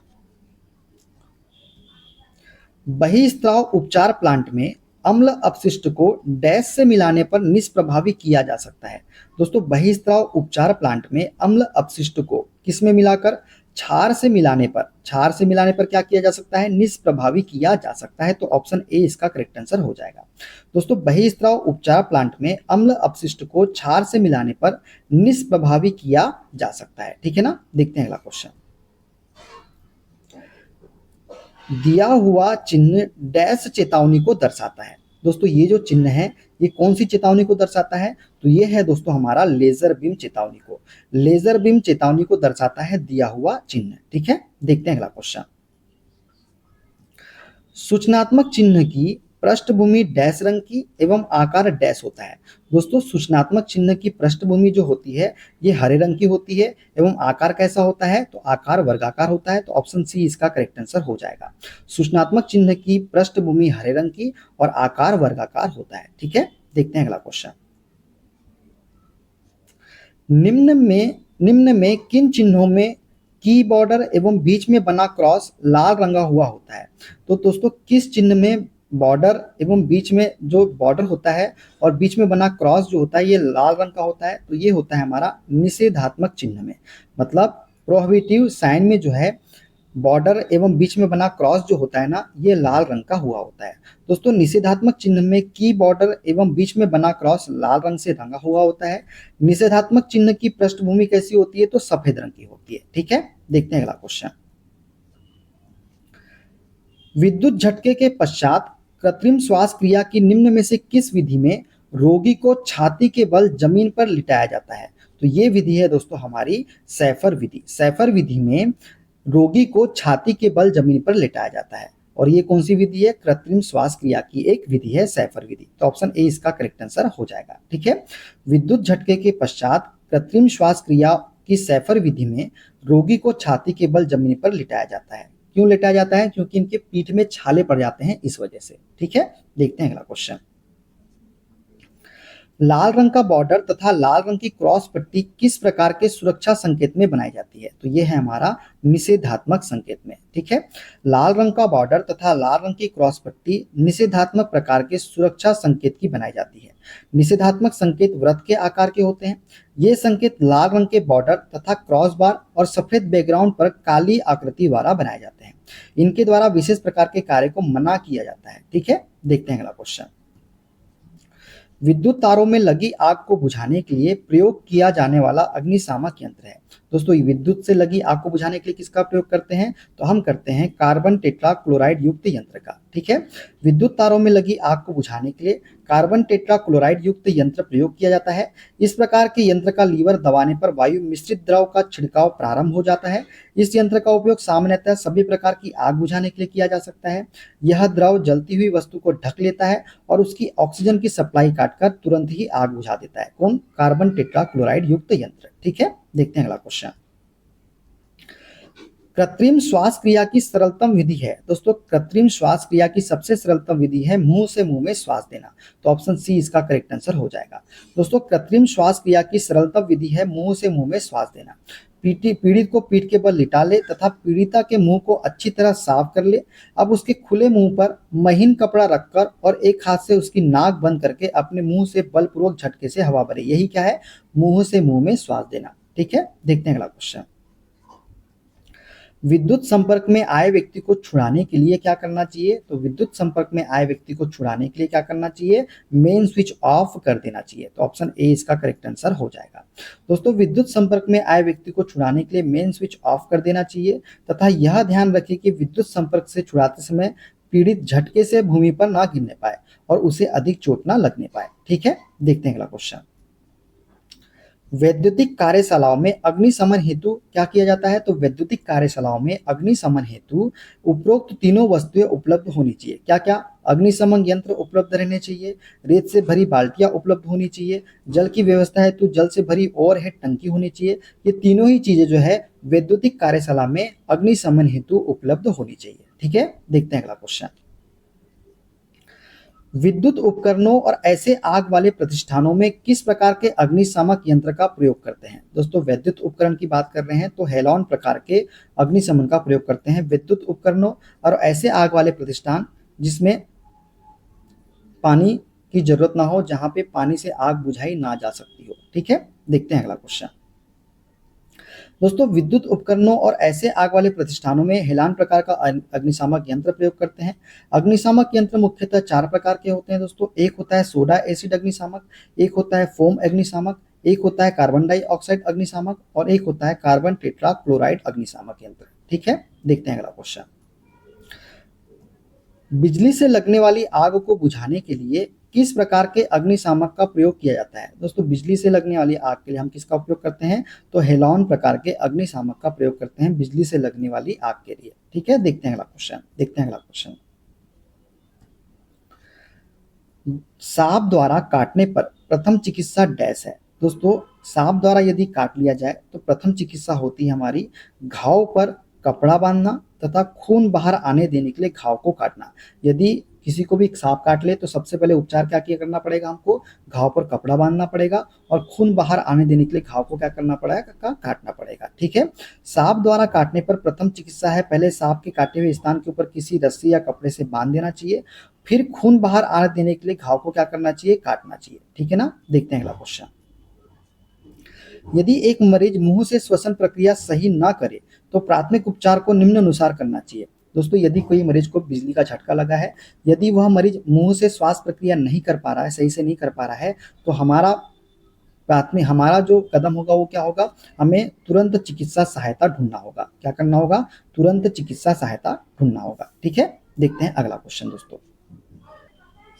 बहिस्त्राव उपचार प्लांट में अम्ल अपशिष्ट को डैश से मिलाने पर निष्प्रभावी किया जा सकता है। दोस्तों बहिस्त्राव उपचार प्लांट में अम्ल अपशिष्ट को किसमें मिलाकर, क्षार से मिलाने पर क्या किया जा सकता है, निष्प्रभावी किया जा सकता है। तो ऑप्शन ए इसका करेक्ट आंसर हो जाएगा। दोस्तों बहिस्त्राव उपचार प्लांट में अम्ल अपशिष्ट को क्षार से मिलाने पर निष्प्रभावी किया जा सकता है। ठीक है ना, देखते हैं अगला क्वेश्चन। दिया हुआ चिन्ह डैश चेतावनी को दर्शाता है। दोस्तों ये जो चिन्ह है ये कौन सी चेतावनी को दर्शाता है, तो ये है दोस्तों हमारा लेजर बीम चेतावनी को। लेजर बीम चेतावनी को दर्शाता है दिया हुआ चिन्ह। ठीक है, देखते हैं अगला क्वेश्चन। सूचनात्मक चिन्ह की पृष्ठभूमि डैश रंग की एवं आकार डैश होता है। दोस्तों सूचनात्मक चिन्ह की पृष्ठभूमि जो होती है ये हरे रंग की होती है एवं आकार कैसा होता है, तो आकार वर्गाकार होता है। तो ऑप्शन सी इसका करेक्ट आंसर हो जाएगा। सूचनात्मक चिन्ह की पृष्ठभूमि हरे रंग की और आकार वर्गाकार होता है। ठीक है, देखते हैं अगला क्वेश्चन। निम्न में किन चिन्हों में की बॉर्डर एवं बीच में बना क्रॉस लाल रंगा हुआ होता है। तो दोस्तों किस चिन्ह में बॉर्डर एवं बीच में जो बॉर्डर होता है और बीच में बना क्रॉस जो होता है ये लाल रंग का होता है, तो ये होता है हमारा निषेधात्मक चिन्ह में। मतलब प्रोहिबिटिव साइन में जो है बॉर्डर एवं बीच में बना क्रॉस जो होता है ना ये लाल रंग का हुआ होता है। दोस्तों निषेधात्मक चिन्ह में की बॉर्डर एवं बीच में बना क्रॉस लाल रंग से रंगा हुआ होता है। निषेधात्मक चिन्ह की पृष्ठभूमि कैसी होती है, तो सफेद रंग की होती है। ठीक है, देखते हैं अगला क्वेश्चन। विद्युत झटके के पश्चात कृत्रिम श्वास क्रिया की निम्न में से किस विधि में रोगी को छाती के बल जमीन पर लिटाया जाता है। तो ये विधि है दोस्तों हमारी सैफर विधि। सैफर विधि में रोगी को छाती के बल जमीन पर लिटाया जाता है। और ये कौन सी विधि है, कृत्रिम श्वास क्रिया की एक विधि है सैफर विधि। तो ऑप्शन ए इसका करेक्ट आंसर हो जाएगा। ठीक है, विद्युत झटके के पश्चात कृत्रिम श्वास क्रिया की सैफर विधि में रोगी को छाती के बल जमीन पर लिटाया जाता है। क्यों लिटाया जाता है, क्योंकि इनके पीठ में छाले पड़ जाते हैं इस वजह से। ठीक है, देखते हैं अगला क्वेश्चन। लाल रंग का बॉर्डर तथा लाल रंग की क्रॉस पट्टी किस प्रकार के सुरक्षा संकेत में बनाई जाती है, तो ये है हमारा निषेधात्मक संकेत में। ठीक है, लाल रंग का बॉर्डर तथा लाल रंग की क्रॉस पट्टी निषेधात्मक प्रकार के सुरक्षा संकेत की बनाई जाती है। निषेधात्मक संकेत वृत्त के आकार के होते हैं। ये संकेत लाल रंग के बॉर्डर तथा क्रॉस बार और सफेद बैकग्राउंड पर काली आकृति द्वारा बनाए जाते हैं। इनके द्वारा विशेष प्रकार के कार्य को मना किया जाता है। ठीक है, देखते हैं अगला क्वेश्चन। विद्युत तारों में लगी आग को बुझाने के लिए प्रयोग किया जाने वाला अग्निशामक यंत्र है। दोस्तों विद्युत से लगी आग को बुझाने के लिए किसका प्रयोग करते हैं, तो हम करते हैं कार्बन टेट्रा क्लोराइड युक्त यंत्र का। ठीक है, विद्युत तारों में लगी आग को बुझाने के लिए कार्बन टेट्रा क्लोराइड युक्त यंत्र प्रयोग किया जाता है। इस प्रकार के यंत्र का लीवर दबाने पर वायु मिश्रित द्रव का छिड़काव प्रारंभ हो जाता है। इस यंत्र का उपयोग सामान्यतः सभी प्रकार की आग बुझाने के लिए किया जा सकता है। यह द्रव जलती हुई वस्तु को ढक लेता है और उसकी ऑक्सीजन की सप्लाई काटकर तुरंत ही आग बुझा देता है। कौन, कार्बन टेट्रा क्लोराइड युक्त यंत्र। ठीक है, देखते हैं अगला क्वेश्चन। कृत्रिम श्वास क्रिया की सरलतम विधि है। दोस्तों कृत्रिम श्वास क्रिया की सबसे सरलतम विधि है मुंह से मुंह में श्वास देना। तो ऑप्शन सी इसका करेक्ट आंसर हो जाएगा। दोस्तों कृत्रिम श्वास क्रिया की सरलतम विधि है मुंह से मुंह में श्वास देना। पीड़ित को पीठ के बल लिटा ले तथा पीड़िता के मुंह को अच्छी तरह साफ कर ले। अब उसके खुले मुंह पर महीन कपड़ा रखकर और एक हाथ से उसकी नाक बंद करके अपने मुंह से बलपूर्वक झटके से हवा भरे। यही क्या है, मुंह से मुंह में श्वास देना। ठीक है, देखते हैं अगला क्वेश्चन। विद्युत संपर्क में आए व्यक्ति को छुड़ाने के लिए क्या करना चाहिए, तो विद्युत संपर्क में आए व्यक्ति को छुड़ाने के लिए क्या करना चाहिए, मेन स्विच ऑफ कर देना चाहिए। तो ऑप्शन ए इसका करेक्ट आंसर हो जाएगा। दोस्तों विद्युत संपर्क में आए व्यक्ति को छुड़ाने के लिए मेन स्विच ऑफ कर देना चाहिए तथा यह ध्यान रखें कि विद्युत संपर्क से छुड़ाते समय पीड़ित झटके से भूमि पर ना गिरने पाए और उसे अधिक चोट ना लगने पाए। ठीक है, देखते हैं अगला क्वेश्चन। वैद्युतिक कार्यशालाओं में अग्निशमन हेतु क्या किया जाता है, तो वैद्युतिक कार्यशालाओं में अग्निशमन हेतु उपरोक्त तीनों वस्तुएं उपलब्ध होनी चाहिए। क्या क्या, अग्निशमन यंत्र उपलब्ध रहने चाहिए, रेत से भरी बाल्टियां उपलब्ध होनी चाहिए, जल की व्यवस्था हेतु जल से भरी ओवरहेड टंकी होनी चाहिए। ये तीनों ही चीजें जो है वैद्युतिक कार्यशाला में अग्निशमन हेतु उपलब्ध होनी चाहिए। ठीक है, देखते हैं अगला क्वेश्चन। विद्युत उपकरणों और ऐसे आग वाले प्रतिष्ठानों में किस प्रकार के अग्निशामक यंत्र का प्रयोग करते हैं। दोस्तों विद्युत उपकरण की बात कर रहे हैं तो हेलॉन प्रकार के अग्निशमन का प्रयोग करते हैं विद्युत उपकरणों और ऐसे आग वाले प्रतिष्ठान जिसमें पानी की जरूरत ना हो, जहां पे पानी से आग बुझाई ना जा सकती हो। ठीक है, देखते हैं अगला क्वेश्चन। दोस्तों, विद्युत उपकरणों और ऐसे आग वाले प्रतिष्ठानों में हेलान प्रकार का अग्निशामक यंत्र प्रयोग करते हैं। अग्निशामक यंत्र मुख्यतः 4 प्रकार के होते हैं दोस्तों। एक होता है सोडा एसिड अग्निशामक, एक होता है फोम अग्निशामक, एक होता है कार्बन डाइऑक्साइड अग्निशामक और एक होता है कार्बन टेट्रा क्लोराइड अग्निशामक यंत्र। ठीक है, देखते हैं अगला क्वेश्चन। बिजली से लगने वाली आग को बुझाने के लिए किस प्रकार के अग्निशामक का प्रयोग किया जाता है? दोस्तों, बिजली से लगने वाली आग के लिए हम किसका उपयोग करते हैं? तो हेलॉन प्रकार के अग्निशामक का प्रयोग करते हैं बिजली से लगने वाली आग के लिए। ठीक है, देखते हैं अगला क्वेश्चन। सांप द्वारा काटने पर प्रथम चिकित्सा डैश है। दोस्तों, सांप द्वारा यदि काट लिया जाए तो प्रथम चिकित्सा होती है हमारी घाव पर कपड़ा बांधना तथा खून बाहर आने देने के लिए घाव को काटना। यदि किसी को भी सांप काट ले तो सबसे पहले उपचार क्या किया करना पड़ेगा? हमको घाव पर कपड़ा बांधना पड़ेगा और खून बाहर आने देने के लिए घाव को क्या करना पड़ेगा? काटना पड़ेगा। ठीक है, सांप द्वारा काटने पर प्रथम चिकित्सा है पहले सांप के काटे हुए स्थान के ऊपर किसी रस्सी या कपड़े से बांध देना चाहिए, फिर खून बाहर आने देने के लिए घाव को क्या करना चाहिए? काटना चाहिए। ठीक है ना, देखते हैं अगला क्वेश्चन। यदि एक मरीज मुंह से श्वसन प्रक्रिया सही ना करे तो प्राथमिक उपचार को निम्न अनुसार करना चाहिए। दोस्तों, यदि कोई मरीज को बिजली का झटका लगा है, यदि वह मरीज मुंह से श्वास प्रक्रिया नहीं कर पा रहा है, सही से नहीं कर पा रहा है, तो हमारा जो कदम होगा वो क्या होगा? हमें तुरंत चिकित्सा सहायता ढूंढना होगा। क्या करना होगा? तुरंत चिकित्सा सहायता ढूंढना होगा। ठीक है, देखते हैं अगला क्वेश्चन दोस्तों।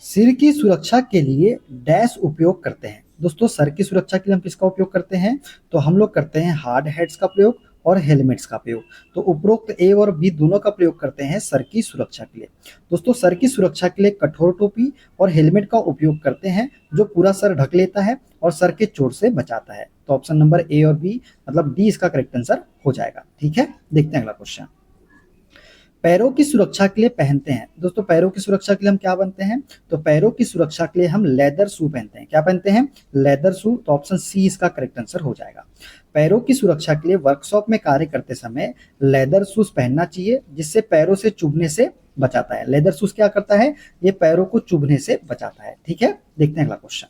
सिर की सुरक्षा के लिए डैश उपयोग करते हैं। दोस्तों, सर की सुरक्षा के लिए हम किसका उपयोग करते हैं? तो हम लोग करते हैं हार्ड हेड्स का प्रयोग और हेलमेट्स का प्रयोग। तो उपरोक्त ए और बी दोनों का प्रयोग करते हैं सर की सुरक्षा के लिए। दोस्तों, सर की सुरक्षा के लिए कठोर टोपी और हेलमेट का उपयोग करते हैं जो पूरा सर ढक लेता है और सर के चोट से बचाता है। तो ऑप्शन नंबर ए और बी मतलब डी इसका करेक्ट आंसर हो जाएगा। ठीक है, देखते हैं अगला क्वेश्चन। पैरों की सुरक्षा के लिए पहनते हैं। दोस्तों, पैरों की सुरक्षा के लिए हम क्या पहनते हैं? तो पैरों की सुरक्षा के लिए हम लेदर शू पहनते हैं। क्या पहनते हैं? लेदर शू। तो ऑप्शन सी इसका करेक्ट आंसर हो जाएगा। पैरों की सुरक्षा के लिए वर्कशॉप में कार्य करते समय लेदर शूज पहनना चाहिए जिससे पैरों से चुभने से बचाता है। लेदर शूज क्या करता है? ये पैरों को चुभने से बचाता है। ठीक है, देखते हैं अगला क्वेश्चन।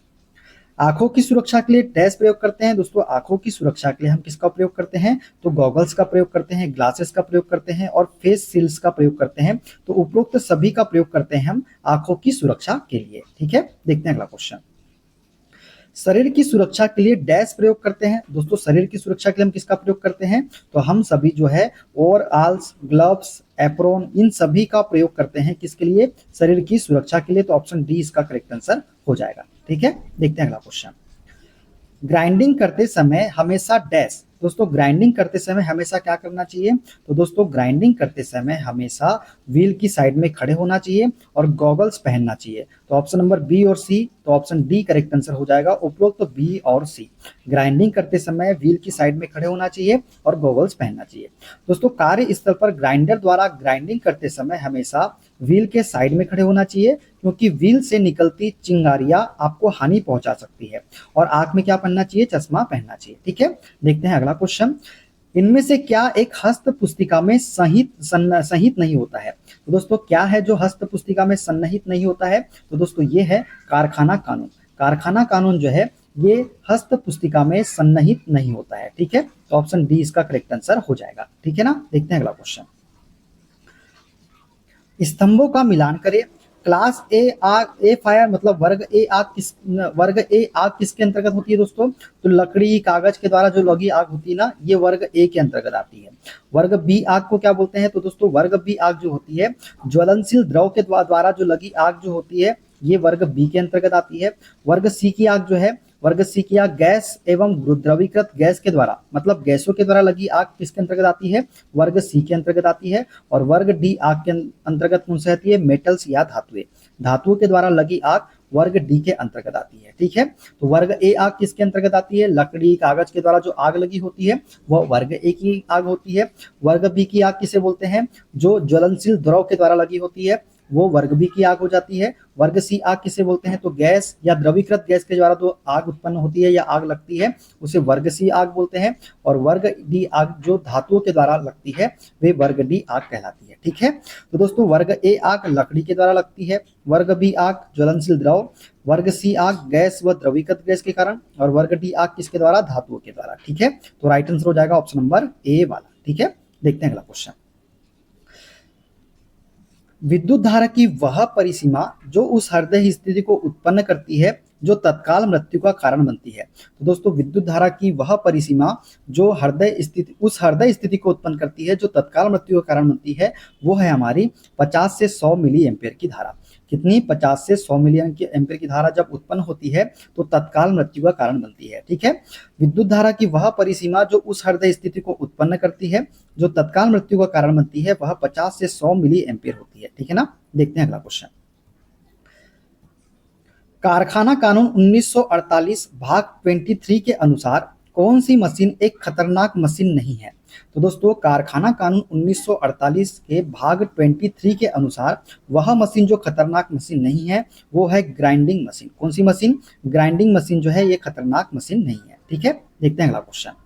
आंखों की सुरक्षा के लिए डैश प्रयोग करते हैं। दोस्तों, आंखों की सुरक्षा के लिए हम किसका प्रयोग करते हैं? तो गॉगल्स का प्रयोग करते हैं, ग्लासेस का प्रयोग करते हैं और फेस शील्ड्स का प्रयोग करते हैं। तो उपरोक्त सभी का प्रयोग करते हैं हम आंखों की सुरक्षा के लिए। ठीक है, देखते हैं अगला क्वेश्चन। शरीर की सुरक्षा के लिए डैश प्रयोग करते हैं। दोस्तों, शरीर की सुरक्षा के लिए हम किसका प्रयोग करते हैं? तो हम सभी जो है ओवरऑल्स, ग्लव्स, एप्रोन, इन सभी का प्रयोग करते हैं किसके लिए? शरीर की सुरक्षा के लिए। तो ऑप्शन डी इसका करेक्ट आंसर हो जाएगा। ठीक है, देखते हैं अगला क्वेश्चन। ग्राइंडिंग करते समय हमेशा डैश। दोस्तों, ग्राइंडिंग करते समय हमेशा क्या करना चाहिए? तो दोस्तों, ग्राइंडिंग करते समय हमेशा व्हील की साइड में खड़े होना चाहिए और गॉगल्स पहनना चाहिए। तो ऑप्शन नंबर बी और सी, तो ऑप्शन डी करेक्ट आंसर हो जाएगा। उपरोक्त तो बी और सी, ग्राइंडिंग करते समय व्हील की साइड में खड़े होना चाहिए और गॉगल्स पहनना चाहिए। दोस्तों, कार्यस्थल पर ग्राइंडर द्वारा ग्राइंडिंग करते समय हमेशा व्हील के साइड में खड़े होना चाहिए क्योंकि व्हील से निकलती चिंगारियां आपको हानि पहुंचा सकती है। और आंख में क्या पहनना चाहिए? चश्मा पहनना चाहिए। ठीक है, देखते हैं अगला क्वेश्चन। इनमें से क्या एक हस्त पुस्तिका में सहित नहीं होता है? तो दोस्तों, क्या है जो हस्त पुस्तिका में सन्निहित नहीं होता है? तो दोस्तों, ये है कारखाना कानून। कारखाना कानून जो है ये हस्त पुस्तिका में सन्निहित नहीं होता है। ठीक है, तो ऑप्शन डी इसका करेक्ट आंसर हो जाएगा। ठीक है ना, देखते हैं अगला क्वेश्चन। स्तंभों का मिलान करें। क्लास ए फायर मतलब वर्ग ए आग किसके अंतर्गत होती है दोस्तों? तो लकड़ी कागज के द्वारा जो लगी आग होती है ना, ये वर्ग ए के अंतर्गत आती है। वर्ग बी आग को क्या बोलते हैं? तो दोस्तों, वर्ग बी आग जो होती है ज्वलनशील द्रव के द्वारा जो लगी आग जो होती है ये वर्ग बी के अंतर्गत आती है। वर्ग सी की आग जो है, वर्ग सी की आग गैस एवं द्रवीकृत गैस के द्वारा मतलब गैसों के द्वारा लगी आग किसके अंतर्गत आती है? वर्ग सी के अंतर्गत आती है। और वर्ग डी आग के अंतर्गत कौन सी आती है? मेटल्स या धातुओं के द्वारा लगी आग वर्ग डी के अंतर्गत आती है। ठीक है, तो वर्ग ए आग किसके अंतर्गत आती है? लकड़ी कागज के द्वारा जो आग लगी होती है वह वर्ग ए की आग होती है। वर्ग बी की आग किसे बोलते हैं? जो ज्वलनशील द्रव के द्वारा लगी होती है वो वर्ग बी की आग हो जाती है। वर्ग सी आग किसे बोलते हैं? तो गैस या द्रवीकृत गैस के द्वारा जो आग उत्पन्न होती है या आग लगती है उसे वर्ग सी आग बोलते हैं। और वर्ग डी आग जो धातुओं के द्वारा लगती है वे वर्ग डी आग कहलाती है। ठीक है, तो दोस्तों वर्ग ए आग लकड़ी के द्वारा लगती है, वर्ग बी आग ज्वलनशील द्रव, वर्ग सी आग गैस व द्रवीकृत गैस के कारण, और वर्ग डी आग किसके द्वारा? धातुओं के द्वारा। ठीक है, तो राइट आंसर हो जाएगा ऑप्शन नंबर ए वाला। ठीक है, देखते हैं अगला क्वेश्चन। विद्युत धारा की वह परिसीमा जो उस हृदय स्थिति को उत्पन्न करती है जो तत्काल मृत्यु का कारण बनती है। तो दोस्तों विद्युत धारा की वह परिसीमा जो उस हृदय स्थिति को उत्पन्न करती है जो तत्काल मृत्यु का कारण बनती है वो है हमारी 50 से 100 मिली एम्पेयर की धारा। कितनी? 50 से 100 मिली एम्पेयर की धारा जब उत्पन्न होती है तो तत्काल मृत्यु का कारण बनती है। ठीक है, विद्युत धारा की वह परिसीमा जो उस हृदय स्थिति को उत्पन्न करती है जो तत्काल मृत्यु का कारण बनती है वह 50 से 100 मिली एम्पेयर होती है। ठीक है ना, देखते हैं अगला क्वेश्चन। कारखाना कानून 1948 भाग 23 के अनुसार कौन सी मशीन एक खतरनाक मशीन नहीं है? तो दोस्तों कारखाना कानून 1948 के भाग 23 के अनुसार वह मशीन जो खतरनाक मशीन नहीं है वो है ग्राइंडिंग मशीन। कौन सी मशीन? ग्राइंडिंग मशीन जो है ये खतरनाक मशीन नहीं है। ठीक है, देखते हैं अगला क्वेश्चन।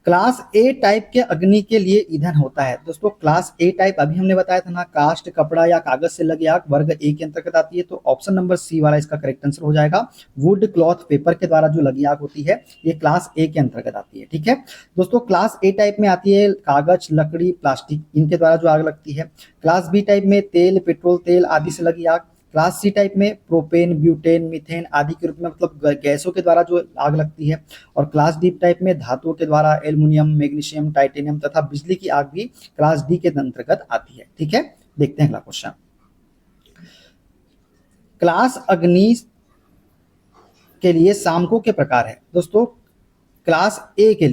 क्लास ए टाइप के अग्नि के लिए ईंधन होता है। दोस्तों क्लास ए टाइप अभी हमने बताया था ना, कास्ट, कपड़ा या कागज से लगी आग वर्ग ए के अंतर्गत आती है, तो ऑप्शन नंबर सी वाला इसका करेक्ट आंसर हो जाएगा। वुड, क्लॉथ, पेपर के द्वारा जो लगी आग होती है ये क्लास ए के अंतर्गत आती है। ठीक है दोस्तों, क्लास ए टाइप में आती है कागज, लकड़ी, प्लास्टिक, इनके द्वारा जो आग लगती है। क्लास बी टाइप में तेल, पेट्रोल, तेल आदि से लगी आग। क्लास सी टाइप में प्रोपेन, ब्यूटेन, मीथेन आदि के रूप में मतलब गैसों के द्वारा जो आग लगती है। और क्लास डी टाइप में धातुओं के द्वारा एल्युमिनियम, मैग्नीशियम, टाइटेनियम तथा बिजली की आग भी क्लास डी के अंतर्गत आती है। ठीक है, देखते हैं अगला क्वेश्चन। क्लास अग्नि के लिए शामकों के प्रकार है। दोस्तों क्लास ए के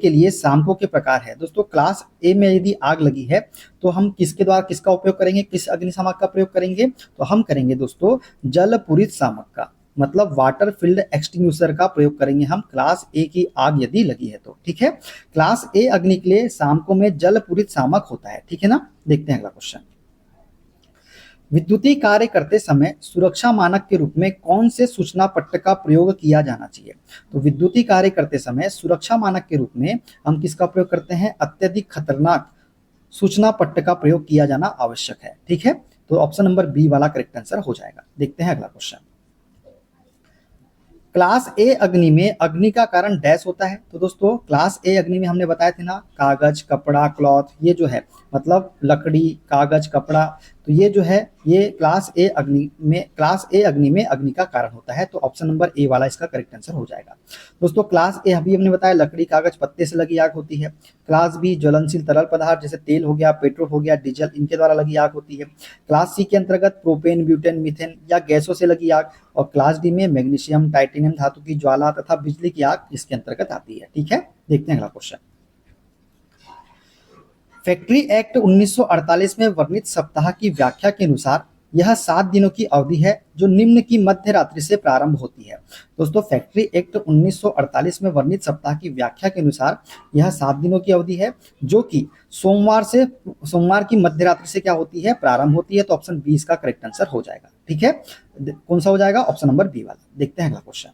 लिए शामकों के प्रकार है। दोस्तों क्लास ए में यदि आग लगी है तो हम किसके द्वारा किसका उपयोग करेंगे? किस अग्निशामक का प्रयोग करेंगे? तो हम करेंगे दोस्तों जल पूरित शामक का, मतलब वाटर फिल्ड एक्सटिंग्विशर का प्रयोग करेंगे हम क्लास ए की आग यदि लगी है तो। ठीक है, क्लास ए अग्नि के लिए शामकों में जल पूरित शामक होता है। ठीक है ना, देखते हैं अगला क्वेश्चन। विद्युतीय कार्य करते समय सुरक्षा मानक के रूप में कौन से सूचना पट्ट का प्रयोग किया जाना चाहिए? तो विद्युतीय कार्य करते समय सुरक्षा मानक के रूप में हम किसका प्रयोग करते हैं? अत्यधिक खतरनाक सूचना पट्ट का प्रयोग किया जाना आवश्यक है। ठीक है, तो ऑप्शन नंबर बी वाला करेक्ट आंसर हो जाएगा। देखते हैं अगला क्वेश्चन। क्लास ए अग्नि में अग्नि का कारण डैश होता है। तो दोस्तों क्लास ए अग्नि में हमने बताया थे ना, कागज, कपड़ा, क्लॉथ, ये जो है मतलब लकड़ी, कागज, कपड़ा, तो ये जो है ये क्लास ए अग्नि में अग्नि का कारण होता है। तो ऑप्शन नंबर ए वाला इसका करेक्ट आंसर हो जाएगा। दोस्तों क्लास ए अभी हमने बताया लकड़ी, कागज, पत्ते से लगी आग होती है। क्लास बी ज्वलनशील तरल पदार्थ जैसे तेल हो गया, पेट्रोल हो गया, डीजल, इनके द्वारा लगी आग होती है। क्लास सी के अंतर्गत प्रोपेन, ब्यूटेन, मीथेन या गैसों से लगी आग। और क्लास डी में मैग्नीशियम, टाइटेनियम धातु की ज्वाला तथा बिजली की आग इसके अंतर्गत आती है। ठीक है, देखते हैं अगला क्वेश्चन। फैक्ट्री एक्ट 1948 में वर्णित सप्ताह की व्याख्या के अनुसार यह 7 दिनों की अवधि है जो निम्न की मध्य रात्रि से प्रारंभ होती है। दोस्तों फैक्ट्री एक्ट 1948 में वर्णित सप्ताह की व्याख्या के अनुसार यह 7 दिनों की अवधि है जो कि सोमवार की मध्य रात्रि से क्या होती है? प्रारंभ होती है। तो ऑप्शन बी इसका करेक्ट आंसर हो जाएगा। ठीक है, कौन सा हो जाएगा? ऑप्शन नंबर बी वाला। देखते हैं अगला क्वेश्चन।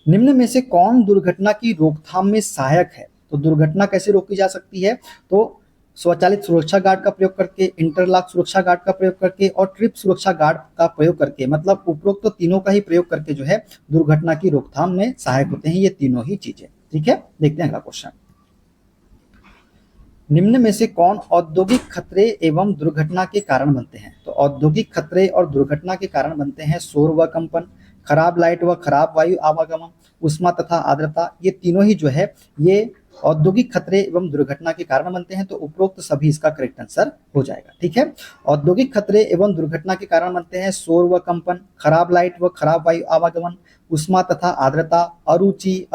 निम्न में से कौन दुर्घटना की रोकथाम में सहायक है? तो दुर्घटना कैसे रोकी जा सकती है? तो स्वचालित सुरक्षा गार्ड का प्रयोग करके, इंटरलॉक सुरक्षा गार्ड का प्रयोग करके और ट्रिप सुरक्षा गार्ड का प्रयोग करके, मतलब उपरोक्त तो तीनों का ही प्रयोग करके जो है दुर्घटना की रोकथाम में सहायक होते हैं ये तीनों ही चीजें। ठीक है, देखते हैं अगला क्वेश्चन। निम्न में से कौन औद्योगिक खतरे एवं दुर्घटना के कारण बनते हैं? तो औद्योगिक खतरे और दुर्घटना के कारण बनते हैं शोर व कंपन, खराब लाइट व खराब वायु आवागमन, उष्मा तथा आर्द्रता। ये तीनों ही जो है ये औद्योगिक खतरे एवं दुर्घटना के कारण बनते हैं। तो उपरोक्त सभी इसका करेक्ट आंसर हो जाएगा। ठीक है, औद्योगिक खतरे एवं दुर्घटना के कारण बनते हैं शोर व कंपन, खराब लाइट व खराब वायु आवागमन, उष्मा तथा आर्द्रता, अरुचि,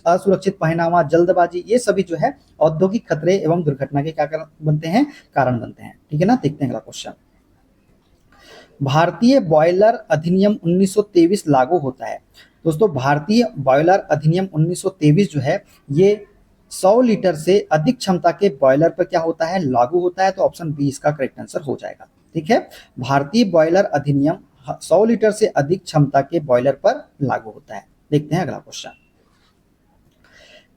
असुरक्षित पहनावा, जल्दबाजी, ये सभी जो है औद्योगिक खतरे एवं दुर्घटना के क्या बनते हैं? कारण बनते हैं। ठीक है ना, देखते हैं अगला क्वेश्चन। भारतीय बॉयलर अधिनियम 1923 लागू होता है। दोस्तों भारतीय बॉयलर अधिनियम 1923 जो है ये 100 लीटर से अधिक क्षमता के बॉयलर पर क्या होता है, लागू होता है? तो ऑप्शन बी इसका करेक्ट आंसर हो जाएगा। ठीक है, भारतीय बॉयलर अधिनियम 100 लीटर से अधिक क्षमता के बॉयलर पर लागू होता है। देखते हैं अगला क्वेश्चन।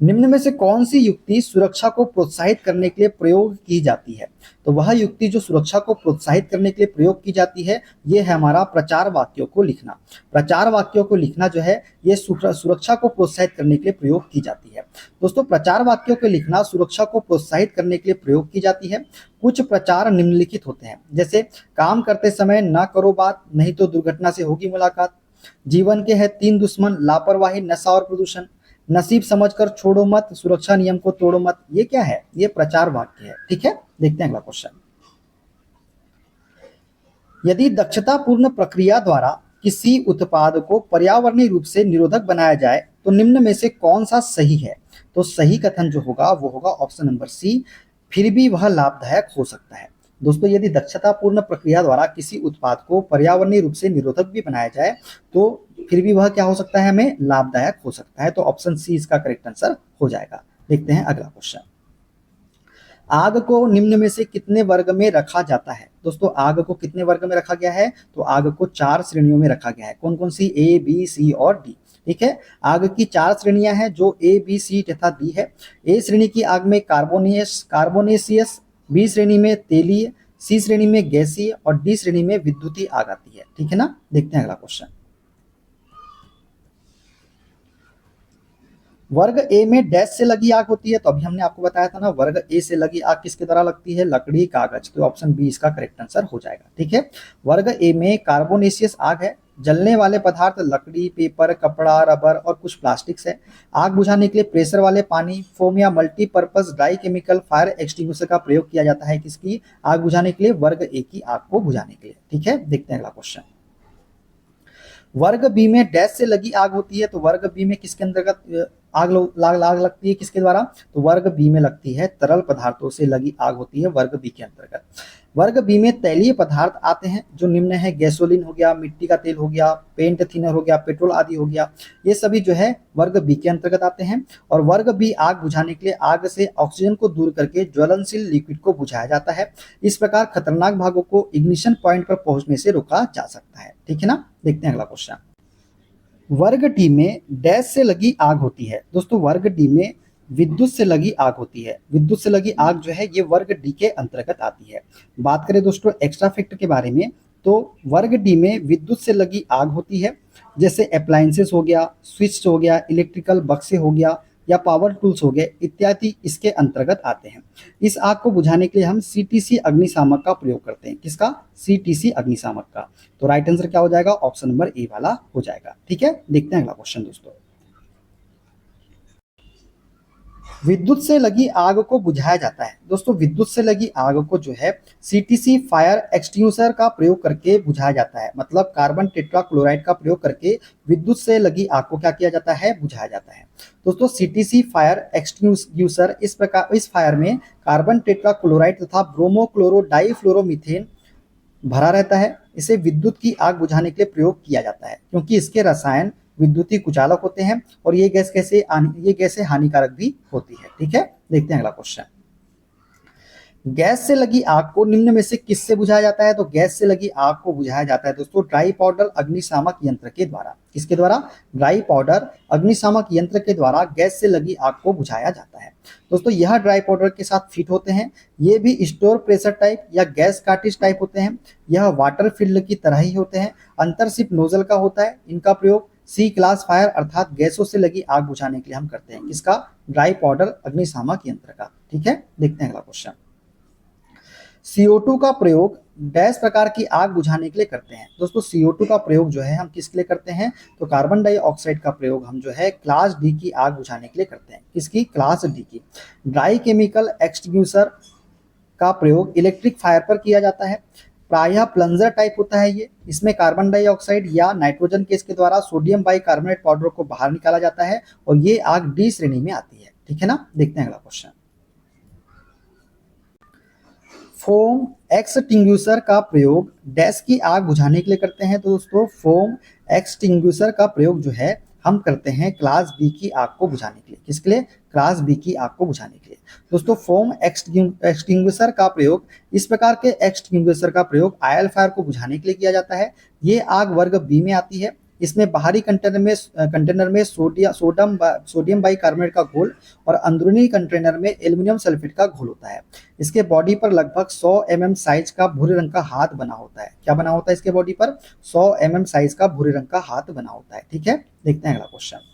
निम्न में से कौन सी युक्ति सुरक्षा को प्रोत्साहित करने के लिए प्रयोग की जाती है? तो वह युक्ति जो सुरक्षा को प्रोत्साहित करने के लिए प्रयोग की जाती है, ये है हमारा प्रचार वाक्यों को लिखना। प्रचार वाक्यों को लिखना जो है, ये सुरक्षा को प्रोत्साहित करने के लिए प्रयोग की जाती है। दोस्तों, प्रचार वाक्यों को लिखना सुरक्षा को प्रोत्साहित करने के लिए प्रयोग की जाती है। कुछ प्रचार निम्नलिखित होते हैं, जैसे काम करते समय ना करो बात, नहीं तो दुर्घटना से होगी मुलाकात, जीवन के है 3 दुश्मन, लापरवाही, नशा और प्रदूषण, नसीब समझकर छोड़ो मत, सुरक्षा नियम को तोड़ो मत। ये क्या है? ये प्रचार वाक्य है। ठीक है, देखते हैं अगला क्वेश्चन। यदि दक्षतापूर्ण प्रक्रिया द्वारा किसी उत्पाद को पर्यावरणीय रूप से निरोधक बनाया जाए तो निम्न में से कौन सा सही है? तो सही कथन जो होगा वो होगा ऑप्शन नंबर सी, फिर भी वह लाभदायक हो सकता है। दोस्तों, यदि दक्षतापूर्ण प्रक्रिया द्वारा किसी उत्पाद को पर्यावरणीय रूप से निरोधक भी बनाया जाए तो फिर भी वह क्या हो सकता है, हमें लाभदायक हो सकता है। तो ऑप्शन सी इसका करेक्ट आंसर हो जाएगा। देखते हैं अगला क्वेश्चन। आग को निम्न में से कितने वर्ग में रखा जाता है? दोस्तों, आग को कितने वर्ग में रखा गया है? तो आग को 4 श्रेणियों में रखा गया है। कौन कौन सी? ए, बी, सी और डी। ठीक है, आग की 4 श्रेणियां हैं जो ए, बी, सी तथा डी है। ए श्रेणी की आग में कार्बोनेशियस, बी श्रेणी में तेलीय, सी श्रेणी में गैसीय और डी श्रेणी में विद्युतीय आग आती है। ठीक है ना, देखते हैं अगला क्वेश्चन। वर्ग ए में डैश से लगी आग होती है, तो अभी हमने आपको बताया था ना, वर्ग ए से लगी आग किसके द्वारा लगती है? लकड़ी, कागज। तो ऑप्शन बी इसका करेक्ट आंसर हो जाएगा। ठीक है, वर्ग ए में कार्बोनेशियस आग है। जलने वाले पदार्थ लकड़ी, पेपर, कपड़ा, रबर और कुछ प्लास्टिक्स है। आग बुझाने के लिए प्रेशर वाले पानी, फोम या multipurpose dry chemical fire extinguisher का प्रयोग किया जाता है। किसकी आग बुझाने के लिए? वर्ग ए की आग को बुझाने के लिए। ठीक है, देखते हैं अगला क्वेश्चन। वर्ग बी में डैश से लगी आग होती है, तो वर्ग बी में किसके अंतर्गत आग लगती है? किसके द्वारा? तो वर्ग बी में लगती है तरल पदार्थों से लगी आग होती है वर्ग बी के अंतर्गत। वर्ग बी में तैलीय पदार्थ आते हैं जो निम्न है, गैसोलीन हो गया, मिट्टी का तेल हो गया, पेंट थिनर हो गया, पेट्रोल आदि हो गया। ये सभी जो है वर्ग बी के अंतर्गत आते हैं। और वर्ग बी आग बुझाने के लिए आग से ऑक्सीजन को दूर करके ज्वलनशील लिक्विड को बुझाया जाता है। इस प्रकार खतरनाक भागों को इग्निशन पॉइंट पर पहुंचने से रोका जा सकता है। ठीक है ना, देखते हैं अगला क्वेश्चन। वर्ग डी में डैश से लगी आग होती है। दोस्तों, वर्ग डी में विद्युत से लगी आग होती है। विद्युत से लगी आग जो है ये वर्ग डी के अंतर्गत आती है। बात करें दोस्तों एक्स्ट्रा फैक्ट के बारे में, तो वर्ग डी में विद्युत से लगी आग होती है, जैसे अप्लायंसेस हो गया, स्विच हो गया, इलेक्ट्रिकल बक्से हो गया या पावर टूल्स हो गए इत्यादि इसके अंतर्गत आते हैं। इस आग को बुझाने के लिए हम सीटीसी अग्निशामक का प्रयोग करते हैं। किसका? सीटीसी अग्निशामक का। तो राइट आंसर क्या हो जाएगा? ऑप्शन नंबर ए वाला हो जाएगा। ठीक है, देखते हैं अगला क्वेश्चन दोस्तों। विद्युत से लगी आग को बुझाया जाता है। दोस्तों, विद्युत से लगी आग को जो है सीटीसी फायर एक्सटिंग्विशर का प्रयोग करके बुझाया जाता है। मतलब कार्बन टेट्राक्लोराइड का प्रयोग करके विद्युत से लगी आग को क्या किया जाता है? बुझाया जाता है। दोस्तों, सीटीसी फायर एक्सटिंग्विशर इस फायर में कार्बन टेट्राक्लोराइड तथा ब्रोमोक्लोरो डाइफ्लोरोमीथेन भरा रहता है। इसे विद्युत की आग बुझाने के लिए प्रयोग किया जाता है क्योंकि इसके रसायन विद्युतीय कुचालक होते हैं और ये गैसें हानिकारक भी होती है। ठीक है, देखते हैं अगला क्वेश्चन। गैस से लगी आग को निम्न में से किससे बुझाया जाता है? तो गैस से लगी आग को बुझाया जाता है दोस्तों ड्राई पाउडर अग्निशामक यंत्र के द्वारा। किसके द्वारा? ड्राई पाउडर अग्निशामक यंत्र के द्वारा गैस से लगी आग को बुझाया जाता है। दोस्तों, यह ड्राई पाउडर के साथ फिट होते हैं। ये भी स्टोर प्रेशर टाइप या गैस कार्टिज टाइप होते हैं। यह वाटर फिल्ड की तरह ही होते हैं। अंतर सिर्फ नोजल का होता है। इनका प्रयोग सी क्लास फायर अर्थात गैसों से लगी आग बुझाने के लिए हम करते हैं। किसका? ड्राई पाउडर अग्निशामक यंत्र का। ठीक है, देखते हैं अगला क्वेश्चन। CO2 का प्रयोग डैश प्रकार की आग बुझाने के लिए करते हैं। दोस्तों, CO2 का प्रयोग जो है हम किसके लिए करते हैं? तो कार्बन डाइऑक्साइड का प्रयोग हम जो है क्लास डी की आग बुझाने के लिए करते हैं। किसकी? क्लास डी की। ड्राई केमिकल एक्सटिंग्विशर का प्रयोग इलेक्ट्रिक फायर पर किया जाता है। प्रायः प्लंजर टाइप होता है ये। इसमें कार्बन डाइऑक्साइड या नाइट्रोजन गैस के द्वारा सोडियम बाइकार्बोनेट पाउडर को बाहर निकाला जाता है और ये आग डी श्रेणी में आती है। ठीक है ना, देखते हैं अगला क्वेश्चन। फोम एक्सटिंग्विशर का प्रयोग डैश की आग बुझाने के लिए करते हैं। तो दोस्तों, फोम एक्सटिंग्विशर का प्रयोग जो है हम करते हैं क्लास बी की आग को बुझाने के लिए। किसके लिए? क्लास बी की आग को बुझाने के लिए। दोस्तों फोम एक्सटिंग्विशर का प्रयोग, इस प्रकार के एक्सटिंग्विशर का प्रयोग आयल फायर को बुझाने के लिए किया जाता है। ये आग वर्ग बी में आती है। इसमें बाहरी कंटेनर में सोडियम बाइकार्बोनेट का घोल और अंदरूनी कंटेनर में एल्युमिनियम सल्फेट का घोल होता है। इसके बॉडी पर लगभग 100 mm साइज का भूरे रंग का हाथ बना होता है। क्या बना होता है इसके बॉडी पर? 100 mm साइज का भूरे रंग का हाथ बना होता है। ठीक है, देखते हैं अगला क्वेश्चन।